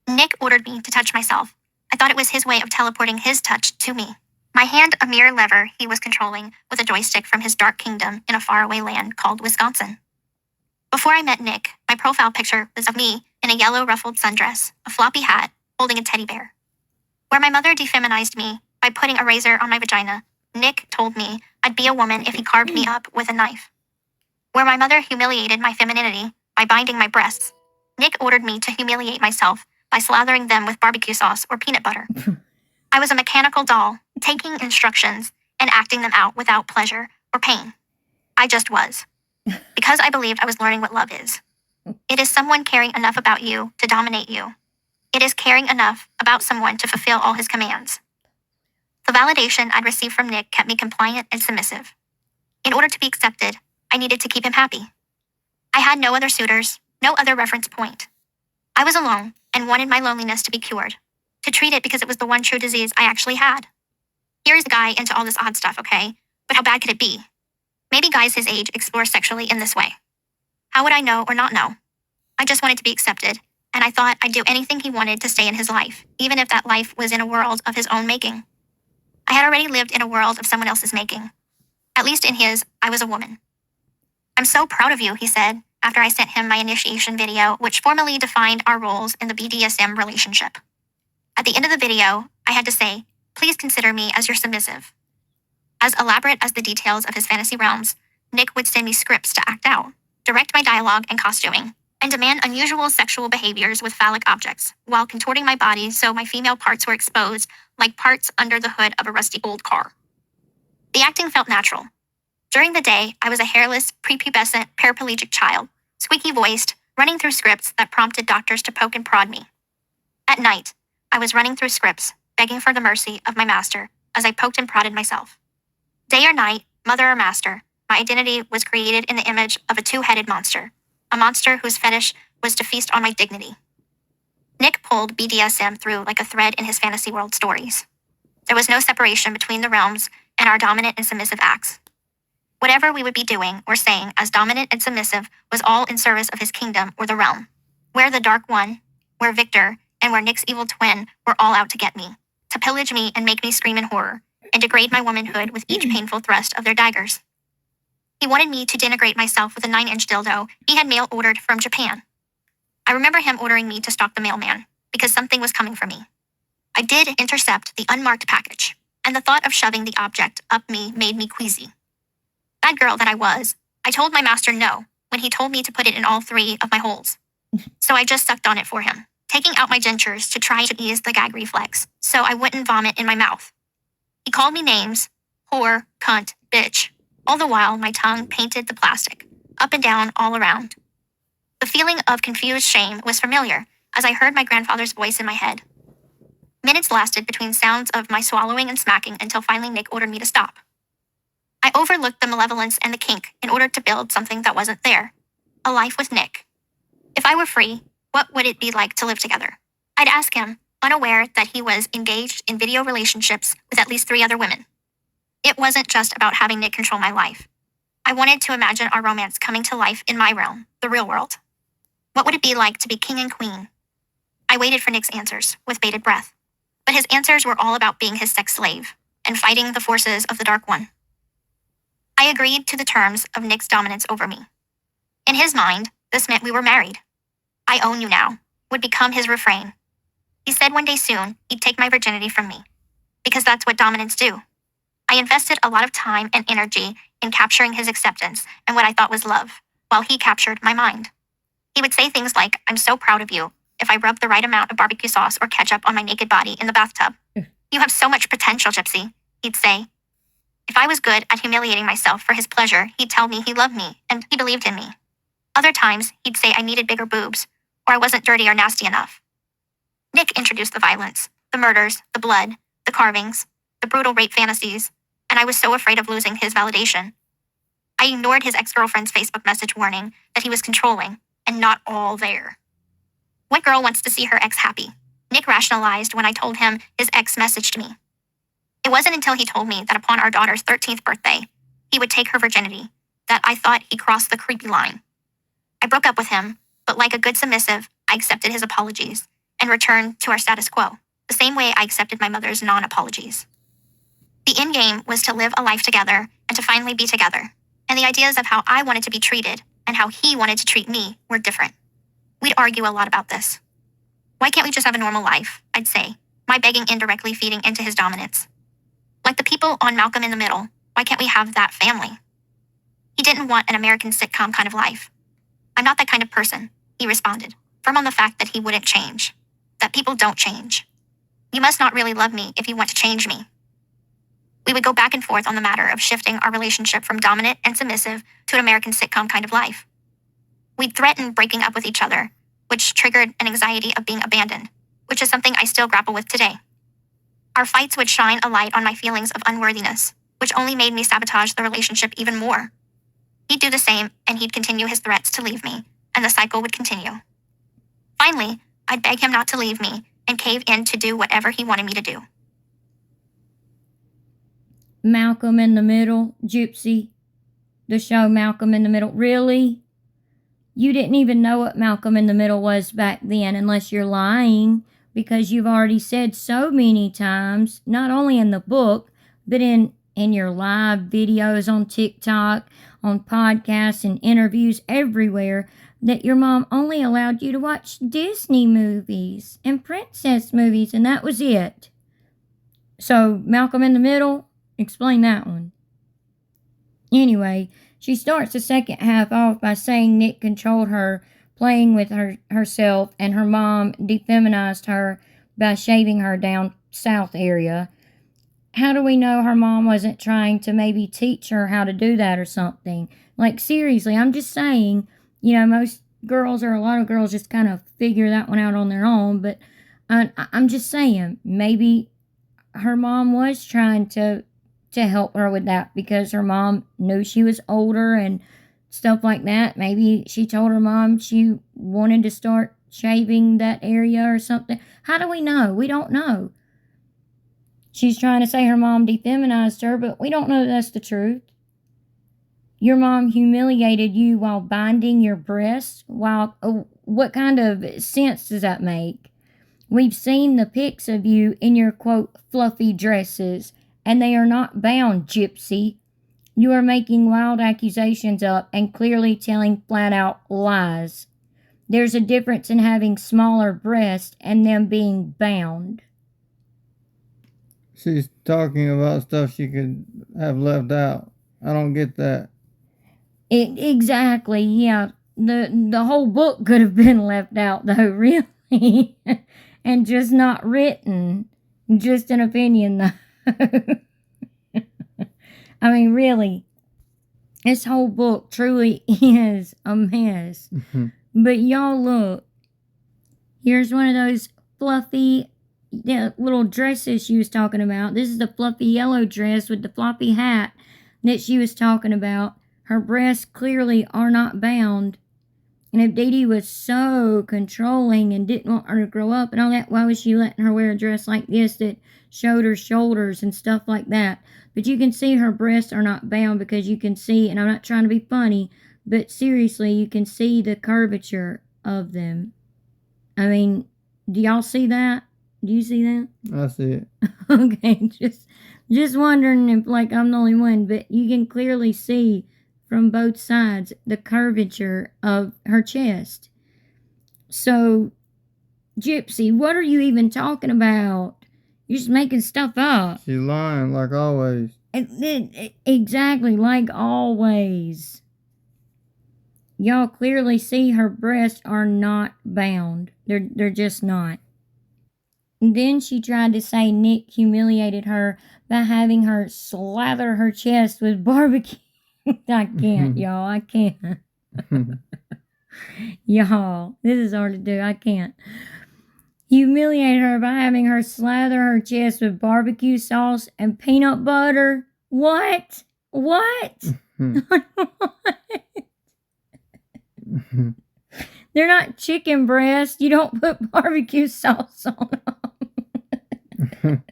Nick ordered me to touch myself. I thought it was his way of teleporting his touch to me. My hand a mere lever he was controlling with a joystick from his dark kingdom in a faraway land called Wisconsin. Before I met Nick, my profile picture was of me in a yellow ruffled sundress, a floppy hat, holding a teddy bear. Where my mother defeminized me by putting a razor on my vagina, Nick told me I'd be a woman if he carved me up with a knife. Where my mother humiliated my femininity by binding my breasts, Nick ordered me to humiliate myself by slathering them with barbecue sauce or peanut butter. I was a mechanical doll, taking instructions and acting them out without pleasure or pain. I just was. Because I believed I was learning what love is. It is someone caring enough about you to dominate you. It is caring enough about someone to fulfill all his commands. The validation I'd received from Nick kept me compliant and submissive. In order to be accepted, I needed to keep him happy. I had no other suitors, no other reference point. I was alone and wanted my loneliness to be cured, to treat it because it was the one true disease I actually had. Here is a guy into all this odd stuff, okay? But how bad could it be? Maybe guys his age explore sexually in this way. How would I know or not know? I just wanted to be accepted, and I thought I'd do anything he wanted to stay in his life, even if that life was in a world of his own making. I had already lived in a world of someone else's making. At least in his, I was a woman. I'm so proud of you, he said, after I sent him my initiation video, which formally defined our roles in the BDSM relationship. At the end of the video, I had to say, please consider me as your submissive. As elaborate as the details of his fantasy realms, Nick would send me scripts to act out, direct my dialogue and costuming, and demand unusual sexual behaviors with phallic objects, while contorting my body so my female parts were exposed like parts under the hood of a rusty old car. The acting felt natural. During the day, I was a hairless, prepubescent, paraplegic child, squeaky-voiced, running through scripts that prompted doctors to poke and prod me. At night, I was running through scripts begging for the mercy of my master as I poked and prodded myself. Day or night, mother or master, my identity was created in the image of a two-headed monster, a monster whose fetish was to feast on my dignity. Nick pulled BDSM through like a thread in his fantasy world stories. There was no separation between the realms and our dominant and submissive acts. Whatever we would be doing or saying as dominant and submissive was all in service of his kingdom or the realm, where the Dark One, where Victor, and where Nick's evil twin were all out to get me, to pillage me and make me scream in horror, and degrade my womanhood with each painful thrust of their daggers. He wanted me to denigrate myself with a 9-inch dildo he had mail-ordered from Japan. I remember him ordering me to stalk the mailman, because something was coming for me. I did intercept the unmarked package, and the thought of shoving the object up me made me queasy. Bad girl that I was, I told my master no when he told me to put it in all 3 of my holes. So I just sucked on it for him, taking out my dentures to try to ease the gag reflex so I wouldn't vomit in my mouth. He called me names, whore, cunt, bitch, all the while my tongue painted the plastic, up and down all around. The feeling of confused shame was familiar as I heard my grandfather's voice in my head. Minutes lasted between sounds of my swallowing and smacking until finally Nick ordered me to stop. I overlooked the malevolence and the kink in order to build something that wasn't there. A life with Nick. If I were free, what would it be like to live together? I'd ask him, unaware that he was engaged in video relationships with at least 3 other women. It wasn't just about having Nick control my life. I wanted to imagine our romance coming to life in my realm, the real world. What would it be like to be king and queen? I waited for Nick's answers, with bated breath. But his answers were all about being his sex slave and fighting the forces of the Dark One. I agreed to the terms of Nick's dominance over me. In his mind, this meant we were married. I own you now would become his refrain. He said one day soon he'd take my virginity from me, because that's what dominants do. I invested a lot of time and energy in capturing his acceptance and what I thought was love, while he captured my mind. He would say things like, "I'm so proud of you," if I rubbed the right amount of barbecue sauce or ketchup on my naked body in the bathtub. "You have so much potential, Gypsy," he'd say. If I was good at humiliating myself for his pleasure, he'd tell me he loved me and he believed in me. Other times, he'd say I needed bigger boobs, or I wasn't dirty or nasty enough. Nick introduced the violence, the murders, the blood, the carvings, the brutal rape fantasies, and I was so afraid of losing his validation. I ignored his ex-girlfriend's Facebook message warning that he was controlling and not all there. What girl wants to see her ex happy? Nick rationalized when I told him his ex messaged me. It wasn't until he told me that upon our daughter's 13th birthday, he would take her virginity, that I thought he crossed the creepy line. I broke up with him, but like a good submissive, I accepted his apologies and returned to our status quo, the same way I accepted my mother's non-apologies. The end game was to live a life together and to finally be together, and the ideas of how I wanted to be treated and how he wanted to treat me were different. We'd argue a lot about this. Why can't we just have a normal life? I'd say, my begging indirectly feeding into his dominance. Like the people on Malcolm in the Middle, why can't we have that family? He didn't want an American sitcom kind of life. I'm not that kind of person, he responded, firm on the fact that he wouldn't change, that people don't change. You must not really love me if you want to change me. We would go back and forth on the matter of shifting our relationship from dominant and submissive to an American sitcom kind of life. We'd threaten breaking up with each other, which triggered an anxiety of being abandoned, which is something I still grapple with today. Our fights would shine a light on my feelings of unworthiness, which only made me sabotage the relationship even more. He'd do the same, and he'd continue his threats to leave me, and the cycle would continue. Finally, I'd beg him not to leave me and cave in to do whatever he wanted me to do. Malcolm in the Middle, Gypsy. The show Malcolm in the Middle. Really? You didn't even know what Malcolm in the Middle was back then, unless you're lying, because you've already said so many times, not only in the book, but in your live videos on TikTok, on podcasts and interviews everywhere, that your mom only allowed you to watch Disney movies and princess movies, and that was it. So, Malcolm in the Middle, explain that one. Anyway, she starts the second half off by saying Nick controlled her, playing with herself, and her mom defeminized her by shaving her down south area. How do we know her mom wasn't trying to maybe teach her how to do that or something? Like, seriously, I'm just saying, most girls or a lot of girls just kind of figure that one out on their own, but I'm just saying, maybe her mom was trying to help her with that because her mom knew she was older and stuff like that. Maybe she told her mom she wanted to start shaving that area or something. How do we know? We don't know. She's trying to say her mom defeminized her, but we don't know that's the truth. Your mom humiliated you while binding your breasts. What kind of sense does that make? We've seen the pics of you in your, quote, fluffy dresses, and they are not bound, Gypsy. You are making wild accusations up and clearly telling flat-out lies. There's a difference in having smaller breasts and them being bound. She's talking about stuff she could have left out. I don't get that. Exactly, yeah. The whole book could have been left out, though, really. And just not written. Just an opinion, though. I mean, really. This whole book truly is a mess. But y'all look. Here's one of those fluffy little dresses she was talking about. This is the fluffy yellow dress with the floppy hat that she was talking about. Her breasts clearly are not bound. And if Dee Dee was so controlling and didn't want her to grow up and all that, why was she letting her wear a dress like this that showed her shoulders and stuff like that? But you can see her breasts are not bound because you can see, and I'm not trying to be funny, but seriously, you can see the curvature of them. I mean, do y'all see that? Do you see that? I see it. Okay, just wondering if, like, I'm the only one, but you can clearly see from both sides the curvature of her chest. So, Gypsy, what are you even talking about? You're just making stuff up. She's lying like always. Exactly, like always. Y'all clearly see her breasts are not bound. They're just not. And then she tried to say Nick humiliated her by having her slather her chest with barbecue. I can't, y'all. I can't. Y'all, this is hard to do. I can't. Humiliate her by having her slather her chest with barbecue sauce and peanut butter. What? They're not chicken breasts. You don't put barbecue sauce on them.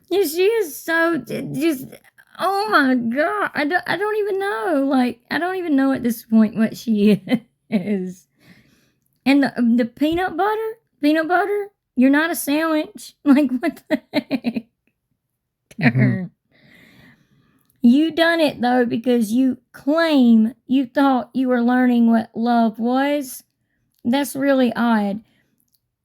She is so just... Oh my God. I don't even know. Like, I don't even know at this point what she is. And the peanut butter? You're not a sandwich. Like, what the heck? You done it, though, because you claim you thought you were learning what love was. That's really odd.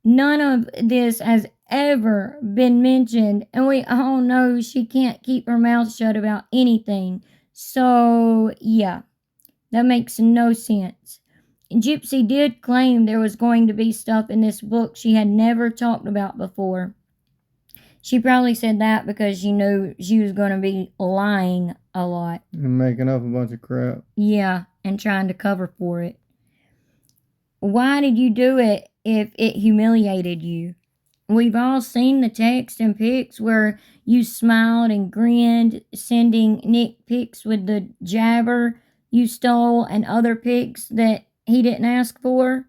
None of this has ever been mentioned, and we all know she can't keep her mouth shut about anything. So, yeah, that makes no sense. Gypsy did claim there was going to be stuff in this book she had never talked about before. She probably said that because she knew she was going to be lying a lot. And making up a bunch of crap. Yeah, and trying to cover for it. Why did you do it if it humiliated you? We've all seen the text and pics where you smiled and grinned, sending Nick pics with the jabber you stole and other pics that he didn't ask for.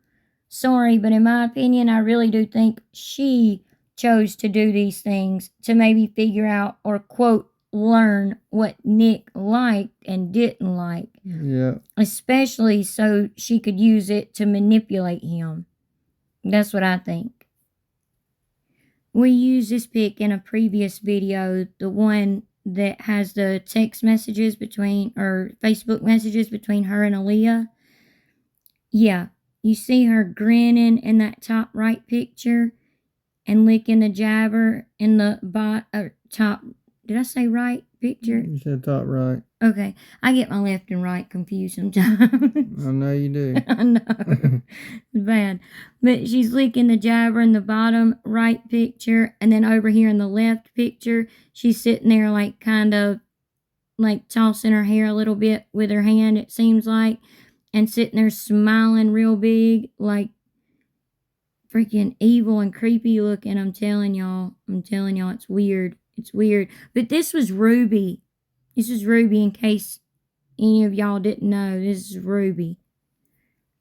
Sorry, but in my opinion, I really do think she chose to do these things to maybe figure out or, quote, learn what Nick liked and didn't like. Yeah. Especially so she could use it to manipulate him. That's what I think. We used this pic in a previous video, the one that has the text messages between, or Facebook messages between her and Aaliyah. Yeah, you see her grinning in that top right picture and licking the jabber in the top, did I say right picture? You said top right. Okay, I get my left and right confused sometimes. I know you do. I know. It's bad. But she's licking the jabber in the bottom right picture. And then over here in the left picture, she's sitting there like kind of like tossing her hair a little bit with her hand, it seems like. And sitting there smiling real big. Like, freaking evil and creepy looking. I'm telling y'all, it's weird. It's weird. But this was Ruby. This is Ruby, in case any of y'all didn't know. This is Ruby.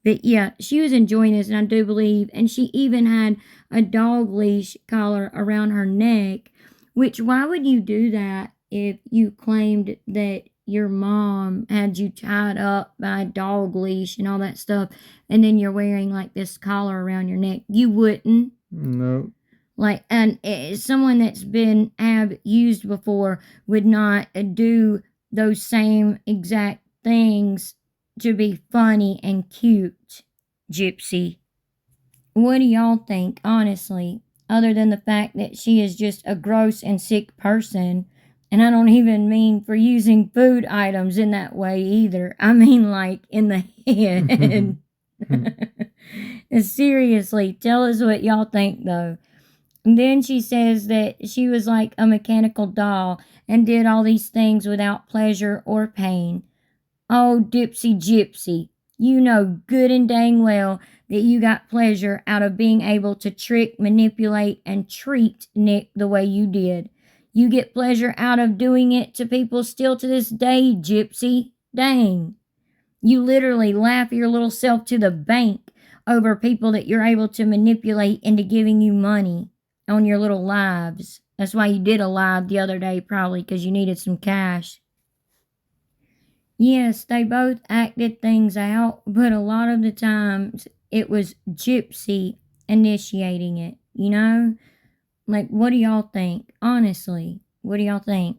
But yeah, she was enjoying this, and I do believe, and she even had a dog leash collar around her neck, which, why would you do that if you claimed that your mom had you tied up by a dog leash and all that stuff, and then you're wearing like this collar around your neck? You wouldn't. Nope. Like, and someone that's been abused before would not do those same exact things to be funny and cute, Gypsy. What do y'all think, honestly? Other than the fact that she is just a gross and sick person. And I don't even mean for using food items in that way either. I mean like in the head. Seriously, tell us what y'all think though. And then she says that she was like a mechanical doll and did all these things without pleasure or pain. Oh, Gypsy, you know good and dang well that you got pleasure out of being able to trick, manipulate, and treat Nick the way you did. You get pleasure out of doing it to people still to this day, Gypsy. Dang. You literally laugh your little self to the bank over people that you're able to manipulate into giving you money on your little lives. That's why you did a live the other day, probably because you needed some cash. Yes, they both acted things out, but a lot of the times it was Gypsy initiating it, you know? Like, what do y'all think? Honestly, what do y'all think?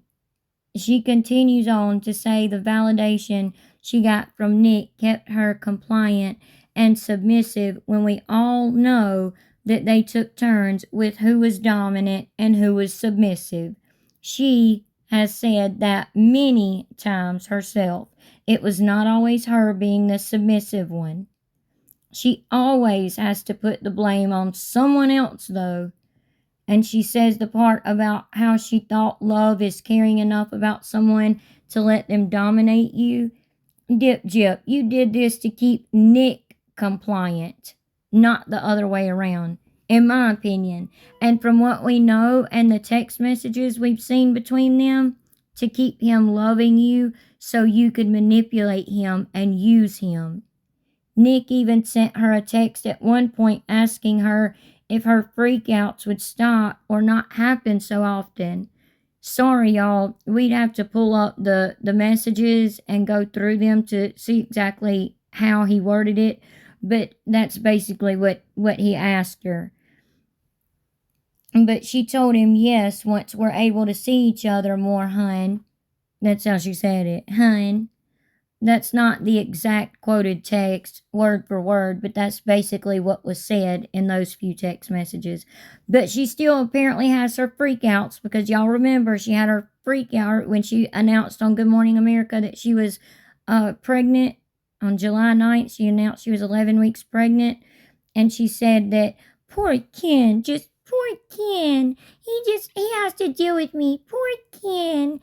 She continues on to say the validation she got from Nick kept her compliant and submissive when we all know that they took turns with who was dominant and who was submissive. She has said that many times herself. It was not always her being the submissive one. She always has to put the blame on someone else, though. And she says the part about how she thought love is caring enough about someone to let them dominate you. Gyp, you did this to keep Nick compliant, not the other way around, in my opinion. And from what we know and the text messages we've seen between them, to keep him loving you so you could manipulate him and use him. Nick even sent her a text at one point asking her if her freakouts would stop or not happen so often. Sorry, y'all. We'd have to pull up the messages and go through them to see exactly how he worded it. But that's basically what he asked her. But she told him, yes, once we're able to see each other more, hun. That's how she said it, hun. That's not the exact quoted text, word for word, but that's basically what was said in those few text messages. But she still apparently has her freakouts, because y'all remember she had her freak out when she announced on Good Morning America that she was pregnant. On July 9th, she announced she was 11 weeks pregnant, and she said that, poor Ken, poor Ken, he has to deal with me, poor Ken,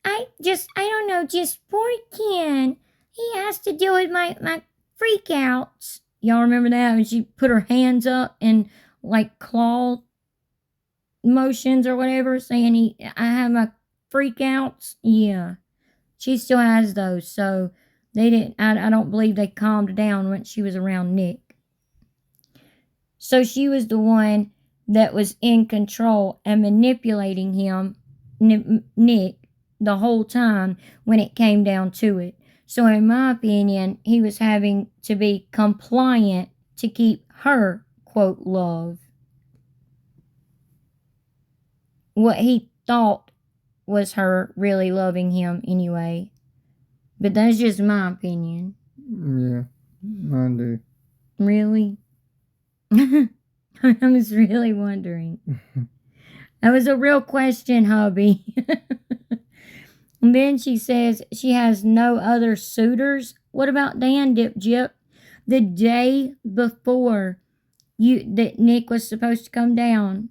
I don't know, just poor Ken. He has to deal with my freakouts. Y'all remember that? When she put her hands up and like claw motions or whatever, saying I have my freakouts. Yeah. She still has those, so they didn't, I don't believe they calmed down once she was around Nick. So she was the one that was in control and manipulating him, Nick, the whole time when it came down to it. So in my opinion, he was having to be compliant to keep her, quote, love. What he thought was her really loving him anyway. But that's just my opinion. Yeah, mine do. Really? I was really wondering. That was a real question, hubby. And then she says she has no other suitors. What about Dan, Gyp? The day before that Nick was supposed to come down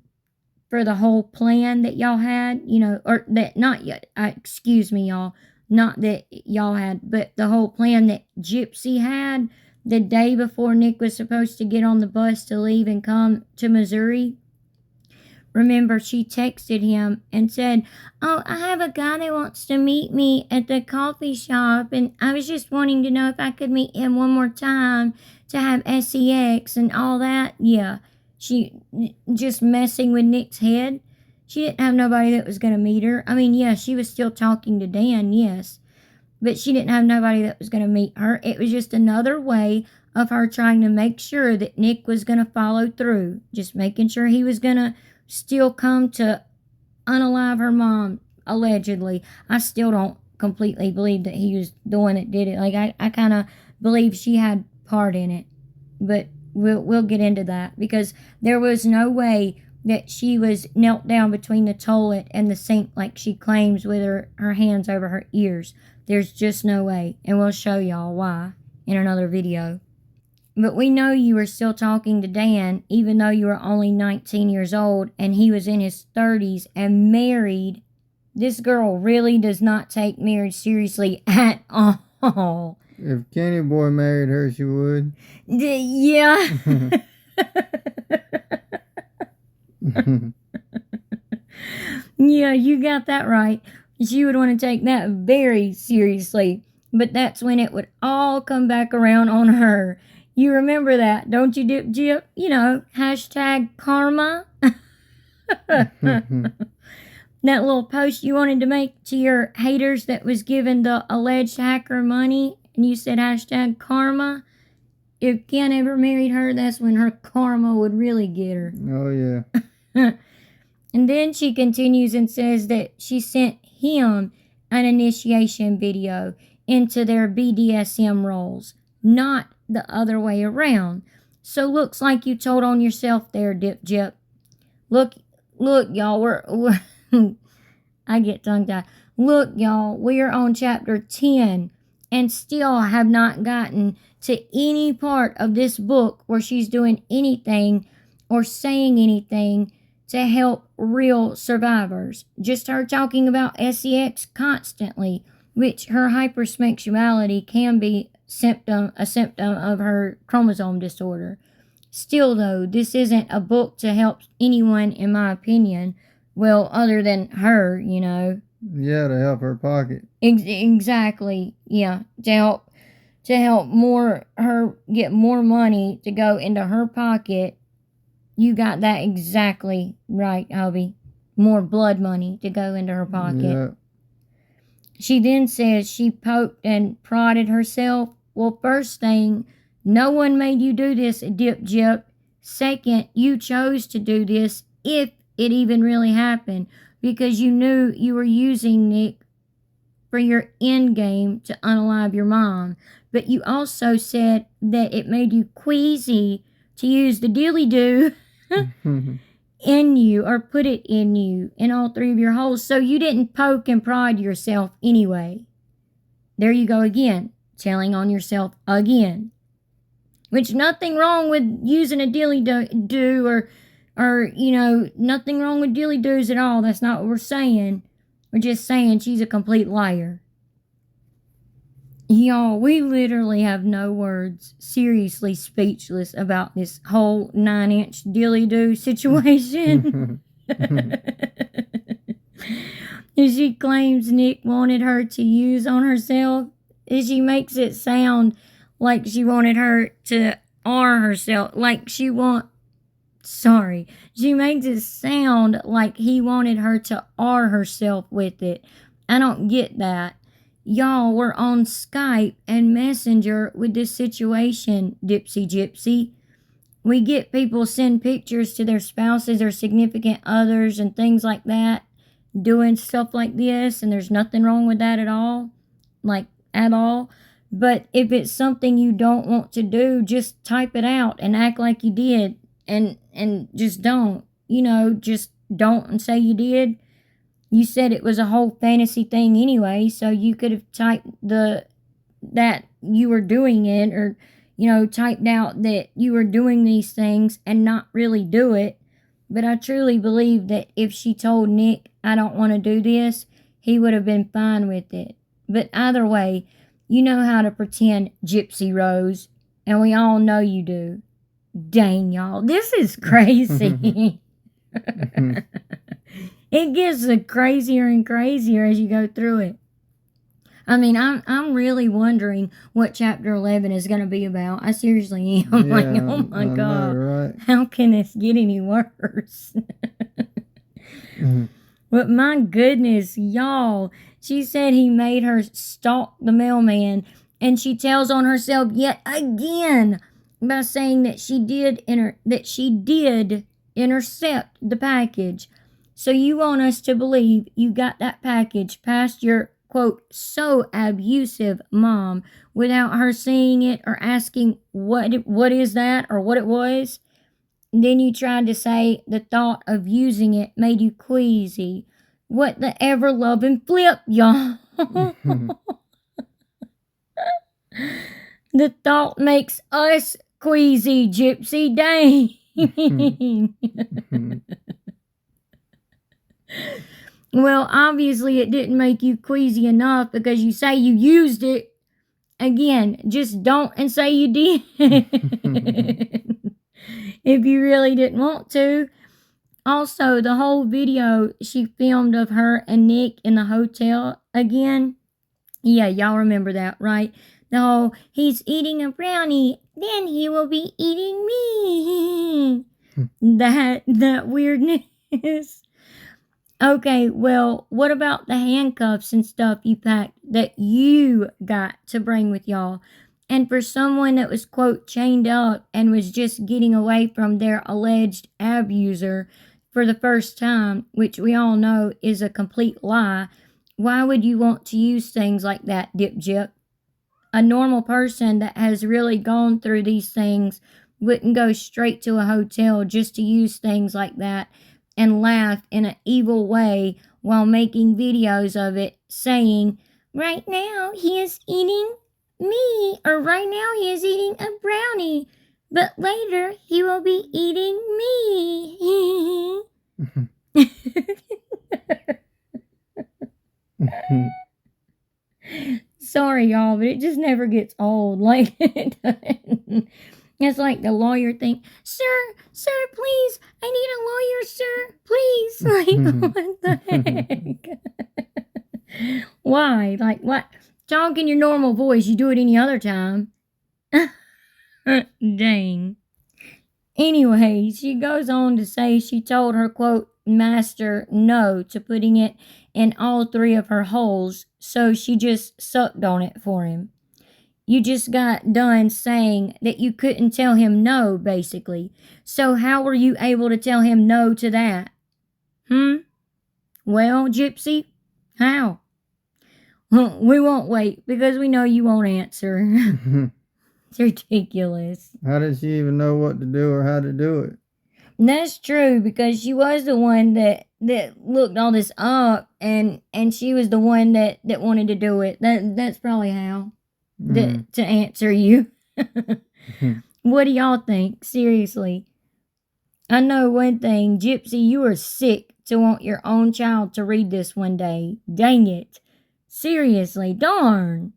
for the whole plan that y'all had, or that not yet. Excuse me, y'all. Not that y'all had, but the whole plan that Gypsy had. the day before Nick was supposed to get on the bus to leave and come to Missouri. Remember, she texted him and said, "Oh, I have a guy that wants to meet me at the coffee shop, and I was just wanting to know if I could meet him one more time to have sex and all that." Yeah, she just messing with Nick's head. She didn't have nobody that was going to meet her. I mean, yeah, she was still talking to Dan, yes, but she didn't have nobody that was going to meet her. It was just another way of her trying to make sure that Nick was going to follow through, just making sure he was going to still come to unalive her mom, allegedly. I still don't completely believe that he was the one that did it. Like, I kind of believe she had part in it, but we'll get into that, because there was no way that she was knelt down between the toilet and the sink like she claims with her hands over her ears. There's just no way, and we'll show y'all why in another video. But we know you were still talking to Dan, even though you were only 19 years old and he was in his 30s and married. This girl really does not take marriage seriously at all. If Kenny Boy married her, she would. Yeah. Yeah, you got that right. She would want to take that very seriously. But that's when it would all come back around on her. You remember that, don't you, Dip Jip? You know, hashtag karma. That little post you wanted to make to your haters that was giving the alleged hacker money, and you said hashtag karma. If Ken ever married her, that's when her karma would really get her. Oh, yeah. And then she continues and says that she sent him an initiation video into their BDSM roles, not the other way around. So looks like you told on yourself there, Dip Jip. Look, y'all, we're I get tongue-tied. Look, y'all, we're on chapter 10 and still have not gotten to any part of this book where she's doing anything or saying anything to help real survivors. Just her talking about sex constantly, which her hypersexuality can be a symptom of her chromosome disorder. Still, though, this isn't a book to help anyone, in my opinion. Well, other than her, you know. Yeah, to help her pocket. Exactly. Yeah, to help more her get more money to go into her pocket. You got that exactly right, Hubby. More blood money to go into her pocket. Yeah. She then says she poked and prodded herself. Well, first thing, no one made you do this, Dip Jip. Second, you chose to do this, if it even really happened, because you knew you were using Nick for your end game to unalive your mom. But you also said that it made you queasy to use the dilly-doo in you, or put it in you, in all three of your holes, so you didn't poke and prod yourself anyway. There you go again, telling on yourself again. Which, nothing wrong with using a dilly-doo, or, you know, nothing wrong with dilly-doos at all. That's not what we're saying. We're just saying she's a complete liar. Y'all, we literally have no words. Seriously speechless about this whole 9-inch dilly-doo situation. She claims Nick wanted her to use on herself. She makes it sound like she wanted her to R herself. She makes it sound like he wanted her to R herself with it. I don't get that. Y'all, we're on Skype and Messenger with this situation, Gypsy. We get people send pictures to their spouses or significant others and things like that, doing stuff like this, and there's nothing wrong with that at all. At all. But if it's something you don't want to do, just type it out and act like you did, and just don't. You know, just don't and say you did. You said it was a whole fantasy thing anyway, so you could have typed that you were doing it, or, you know, typed out that you were doing these things and not really do it. But I truly believe that if she told Nick, I don't want to do this, he would have been fine with it. But either way, you know how to pretend, Gypsy Rose. And we all know you do. Dang, y'all. This is crazy. It gets crazier and crazier as you go through it. I mean, I'm really wondering what chapter 11 is going to be about. I seriously am. Like, oh my I God. know, right? How can this get any worse? But my goodness, y'all. She said he made her stalk the mailman, and she tells on herself yet again by saying that she did intercept the package. So you want us to believe you got that package past your, quote, so abusive mom without her seeing it or asking what is that or what it was? Then you tried to say the thought of using it made you queasy. What the ever-loving flip, y'all. The thought makes us queasy, Gypsy. Dang. Well, obviously it didn't make you queasy enough because you say you used it. Again, just don't and say you did. If you really didn't want to. Also, the whole video she filmed of her and Nick in the hotel again. Yeah, y'all remember that, right? The whole, he's eating a brownie, then he will be eating me. That weirdness. Okay, well, what about the handcuffs and stuff you packed that you got to bring with y'all? And for someone that was, quote, chained up and was just getting away from their alleged abuser for the first time, which we all know is a complete lie, why would you want to use things like that, Dip Jip? A normal person that has really gone through these things wouldn't go straight to a hotel just to use things like that and laugh in an evil way while making videos of it, saying, right now he is eating me, or right now he is eating a brownie, but later he will be eating me. Sorry, y'all, but it just never gets old. Like, it's like the lawyer thing. Sir, please, I need a lawyer, sir. Please. Like, what the heck? Why? Like, what? Talk in your normal voice. You do it any other time. Dang. Anyway, she goes on to say she told her, quote, master no to putting it in all three of her holes, so she just sucked on it for him. You just got done saying that you couldn't tell him no, basically. So how were you able to tell him no to that? Well, Gypsy, how? We won't wait because we know you won't answer. It's ridiculous. How did she even know what to do or how to do it? That's true, because she was the one that looked all this up, and she was the one that wanted to do it. That's probably how to answer you. What do y'all think? Seriously. I know one thing, Gypsy, you are sick to want your own child to read this one day. Dang it. Seriously, darn.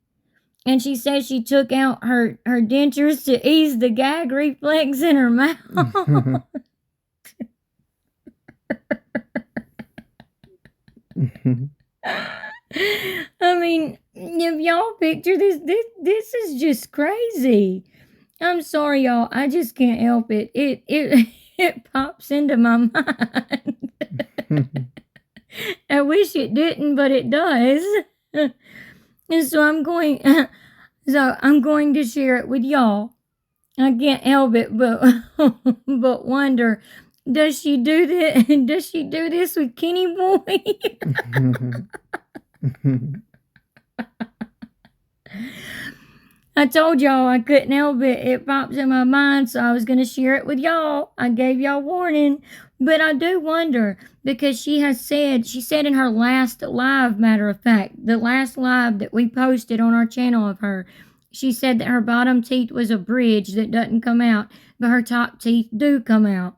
And she says she took out her dentures to ease the gag reflex in her mouth. I mean, if y'all picture this is just crazy. I'm sorry, y'all. I just can't help it. It pops into my mind. I wish it didn't, but it does. And so I'm going to share it with y'all. I can't help it but wonder, does she do this? Does she do this with Kenny Boy? I told y'all I couldn't help it. It pops in my mind, so I was going to share it with y'all. I gave y'all warning. But I do wonder, because she said in her last live, matter of fact, the last live that we posted on our channel of her, she said that her bottom teeth was a bridge that doesn't come out, but her top teeth do come out.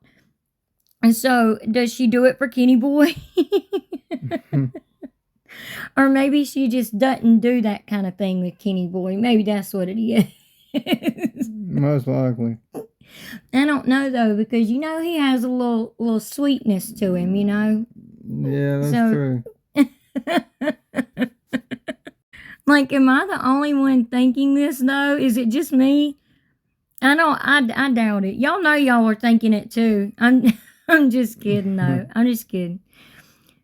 And so, does she do it for Kenny Boy? Or maybe she just doesn't do that kind of thing with Kenny Boy. Maybe that's what it is. Most likely. I don't know though, because he has a little sweetness to him, Yeah, that's So- true. Like, am I the only one thinking this though? Is it just me? I doubt it. Y'all know y'all were thinking it too. I'm just kidding though. I'm just kidding.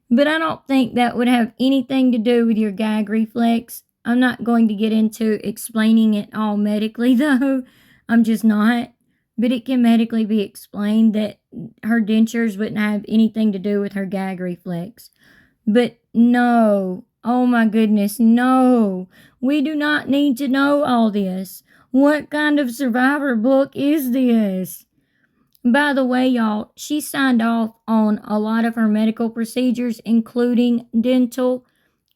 But I don't think that would have anything to do with your gag reflex. I'm not going to get into explaining it all medically though. I'm just not. But it can medically be explained that her dentures wouldn't have anything to do with her gag reflex. But no, oh my goodness, no. We do not need to know all this. What kind of survivor book is this? By the way, y'all, she signed off on a lot of her medical procedures, including dental,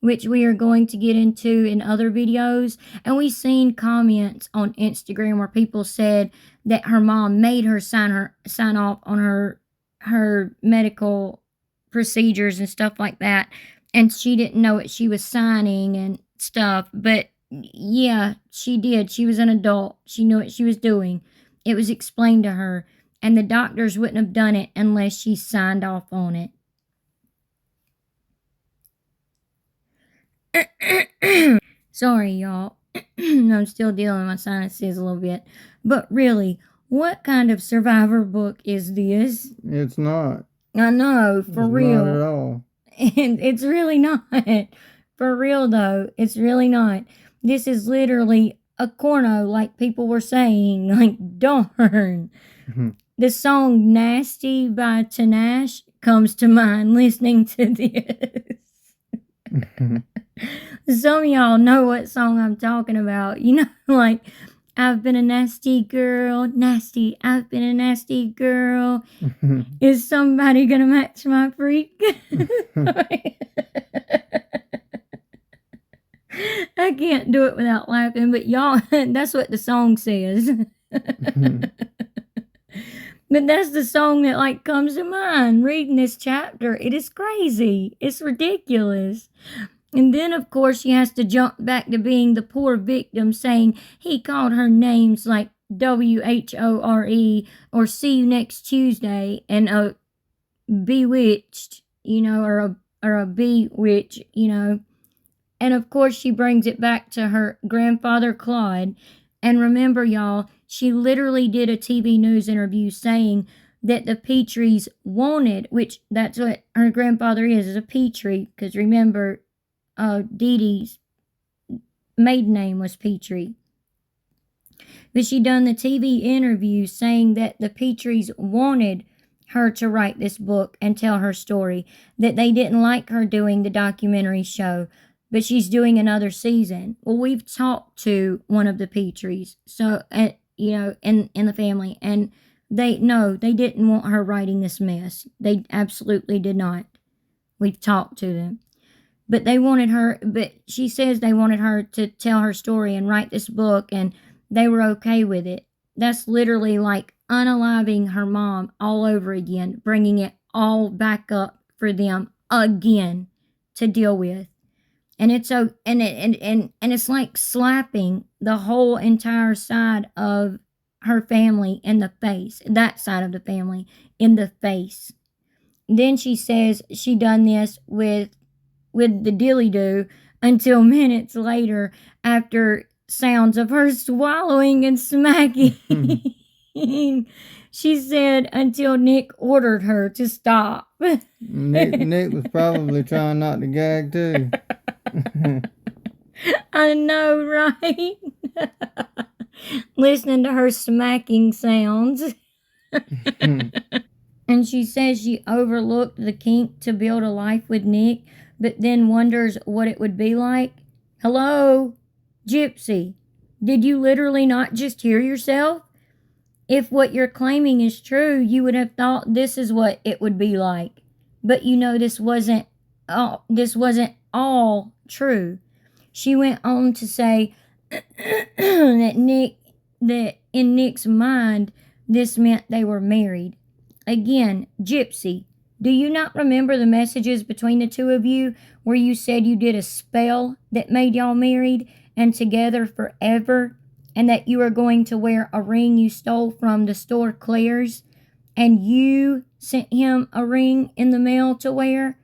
which we are going to get into in other videos. And we've seen comments on Instagram where people said that her mom made her sign off on her medical procedures and stuff like that, and she didn't know what she was signing and stuff. But yeah, she did. She was an adult. She knew what she was doing. It was explained to her, and the doctors wouldn't have done it unless she signed off on it. Sorry, y'all. I'm still dealing with my sinuses a little bit. But really, what kind of survivor book is this? It's not. I know, for It's real. not at all. And it's really not. For real, though, it's really not. This is literally a corno, like people were saying. Like, darn. The song Nasty by Tanash comes to mind listening to this. Some of y'all know what song I'm talking about. Like, I've been a nasty girl, nasty, I've been a nasty girl. Is somebody gonna match my freak? I can't do it without laughing, but y'all, that's what the song says. But that's the song that like comes to mind reading this chapter. It is crazy. It's ridiculous. And then, of course, she has to jump back to being the poor victim, saying he called her names like WHORE or see you next Tuesday and bewitched, or a bewitch, And of course, she brings it back to her grandfather, Claude. And remember, y'all, she literally did a TV news interview saying that the Petries wanted, which that's what her grandfather is a Petrie, because remember, Dee Dee's maiden name was Petrie. But she done the TV interview saying that the Petries wanted her to write this book and tell her story, that they didn't like her doing the documentary show, but she's doing another season. Well, we've talked to one of the Petries, so, in the family, and they didn't want her writing this mess. They absolutely did not. We've talked to them. But she says they wanted her to tell her story and write this book, and they were okay with it. That's literally like unaliving her mom all over again, bringing it all back up for them again to deal with. And it's so, and it's like slapping the whole entire side of her family in the face, that side of the family in the face. Then she says she done this with the dilly-do until minutes later, after sounds of her swallowing and smacking. She said until Nick ordered her to stop. Nick was probably trying not to gag too. I know, right? Listening to her smacking sounds. And she says she overlooked the kink to build a life with Nick, but then wonders what it would be like. Hello? Gypsy, did you literally not just hear yourself? If what you're claiming is true, you would have thought this is what it would be like. But this wasn't all true. She went on to say that in Nick's mind, this meant they were married. Again, Gypsy, do you not remember the messages between the two of you where you said you did a spell that made y'all married and together forever? and that you are going to wear a ring you stole from the store Claire's, and you sent him a ring in the mail to wear?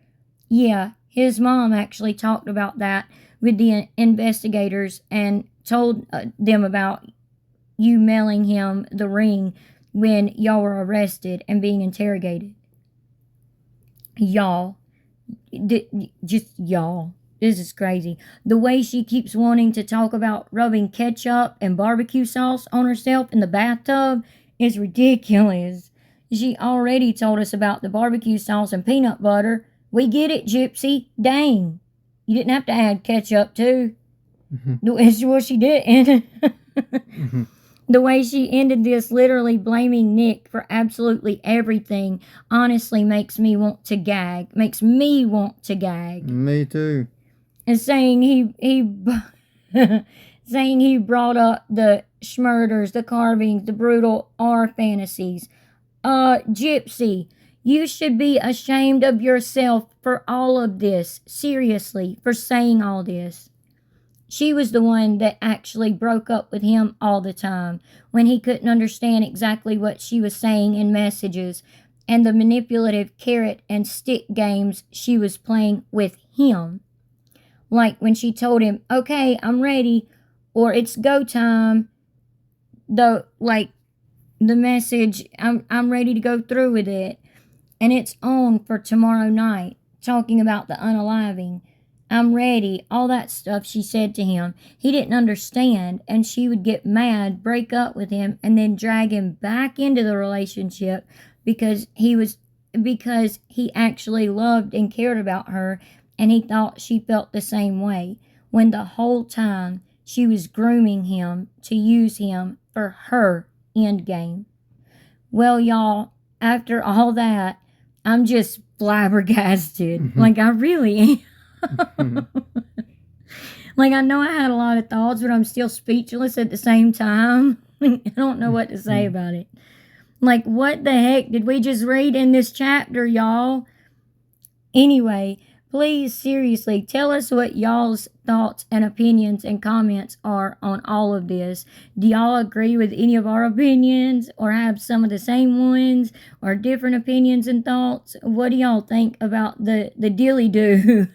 Yeah, his mom actually talked about that with the investigators and told them about you mailing him the ring when y'all were arrested and being interrogated. Y'all. Just y'all. This is crazy. The way she keeps wanting to talk about rubbing ketchup and barbecue sauce on herself in the bathtub is ridiculous. She already told us about the barbecue sauce and peanut butter. We get it, Gypsy. Dang. You didn't have to add ketchup, too. Well, she didn't. The way she ended this, literally blaming Nick for absolutely everything, honestly makes me want to gag. Makes me want to gag. Me too. And saying saying he brought up the schmurders, the carvings, the brutal R fantasies. Gypsy, you should be ashamed of yourself for all of this. Seriously, for saying all this. She was the one that actually broke up with him all the time when he couldn't understand exactly what she was saying in messages, and the manipulative carrot and stick games she was playing with him. Like when she told him, okay, I'm ready, or it's go time. The message, I'm ready to go through with it, and it's on for tomorrow night, talking about the unaliving. I'm ready, all that stuff she said to him. He didn't understand, and she would get mad, break up with him, and then drag him back into the relationship because he actually loved and cared about her, and he thought she felt the same way, when the whole time she was grooming him to use him for her end game. Well, y'all, after all that, I'm just flabbergasted. Like, I really am. Like, I know I had a lot of thoughts, but I'm still speechless at the same time. I don't know what to say about it. Like, what the heck did we just read in this chapter, y'all? Anyway, please, seriously, tell us what y'all's thoughts and opinions and comments are on all of this. Do y'all agree with any of our opinions, or have some of the same ones, or different opinions and thoughts? What do y'all think about the dilly-doo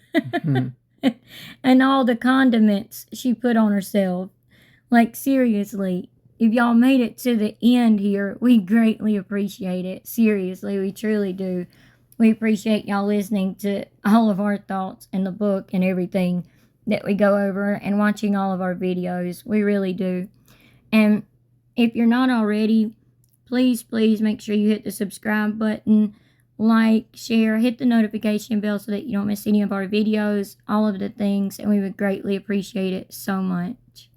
and all the condiments she put on herself? Like, seriously, if y'all made it to the end here, we greatly appreciate it. Seriously, we truly do. We appreciate y'all listening to all of our thoughts in the book and everything that we go over, and watching all of our videos. We really do. And if you're not already, please make sure you hit the subscribe button, like, share, hit the notification bell so that you don't miss any of our videos, all of the things, and we would greatly appreciate it so much.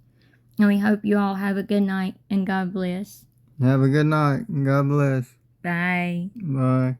And we hope you all have a good night, and God bless. Have a good night. God bless. Bye. Bye.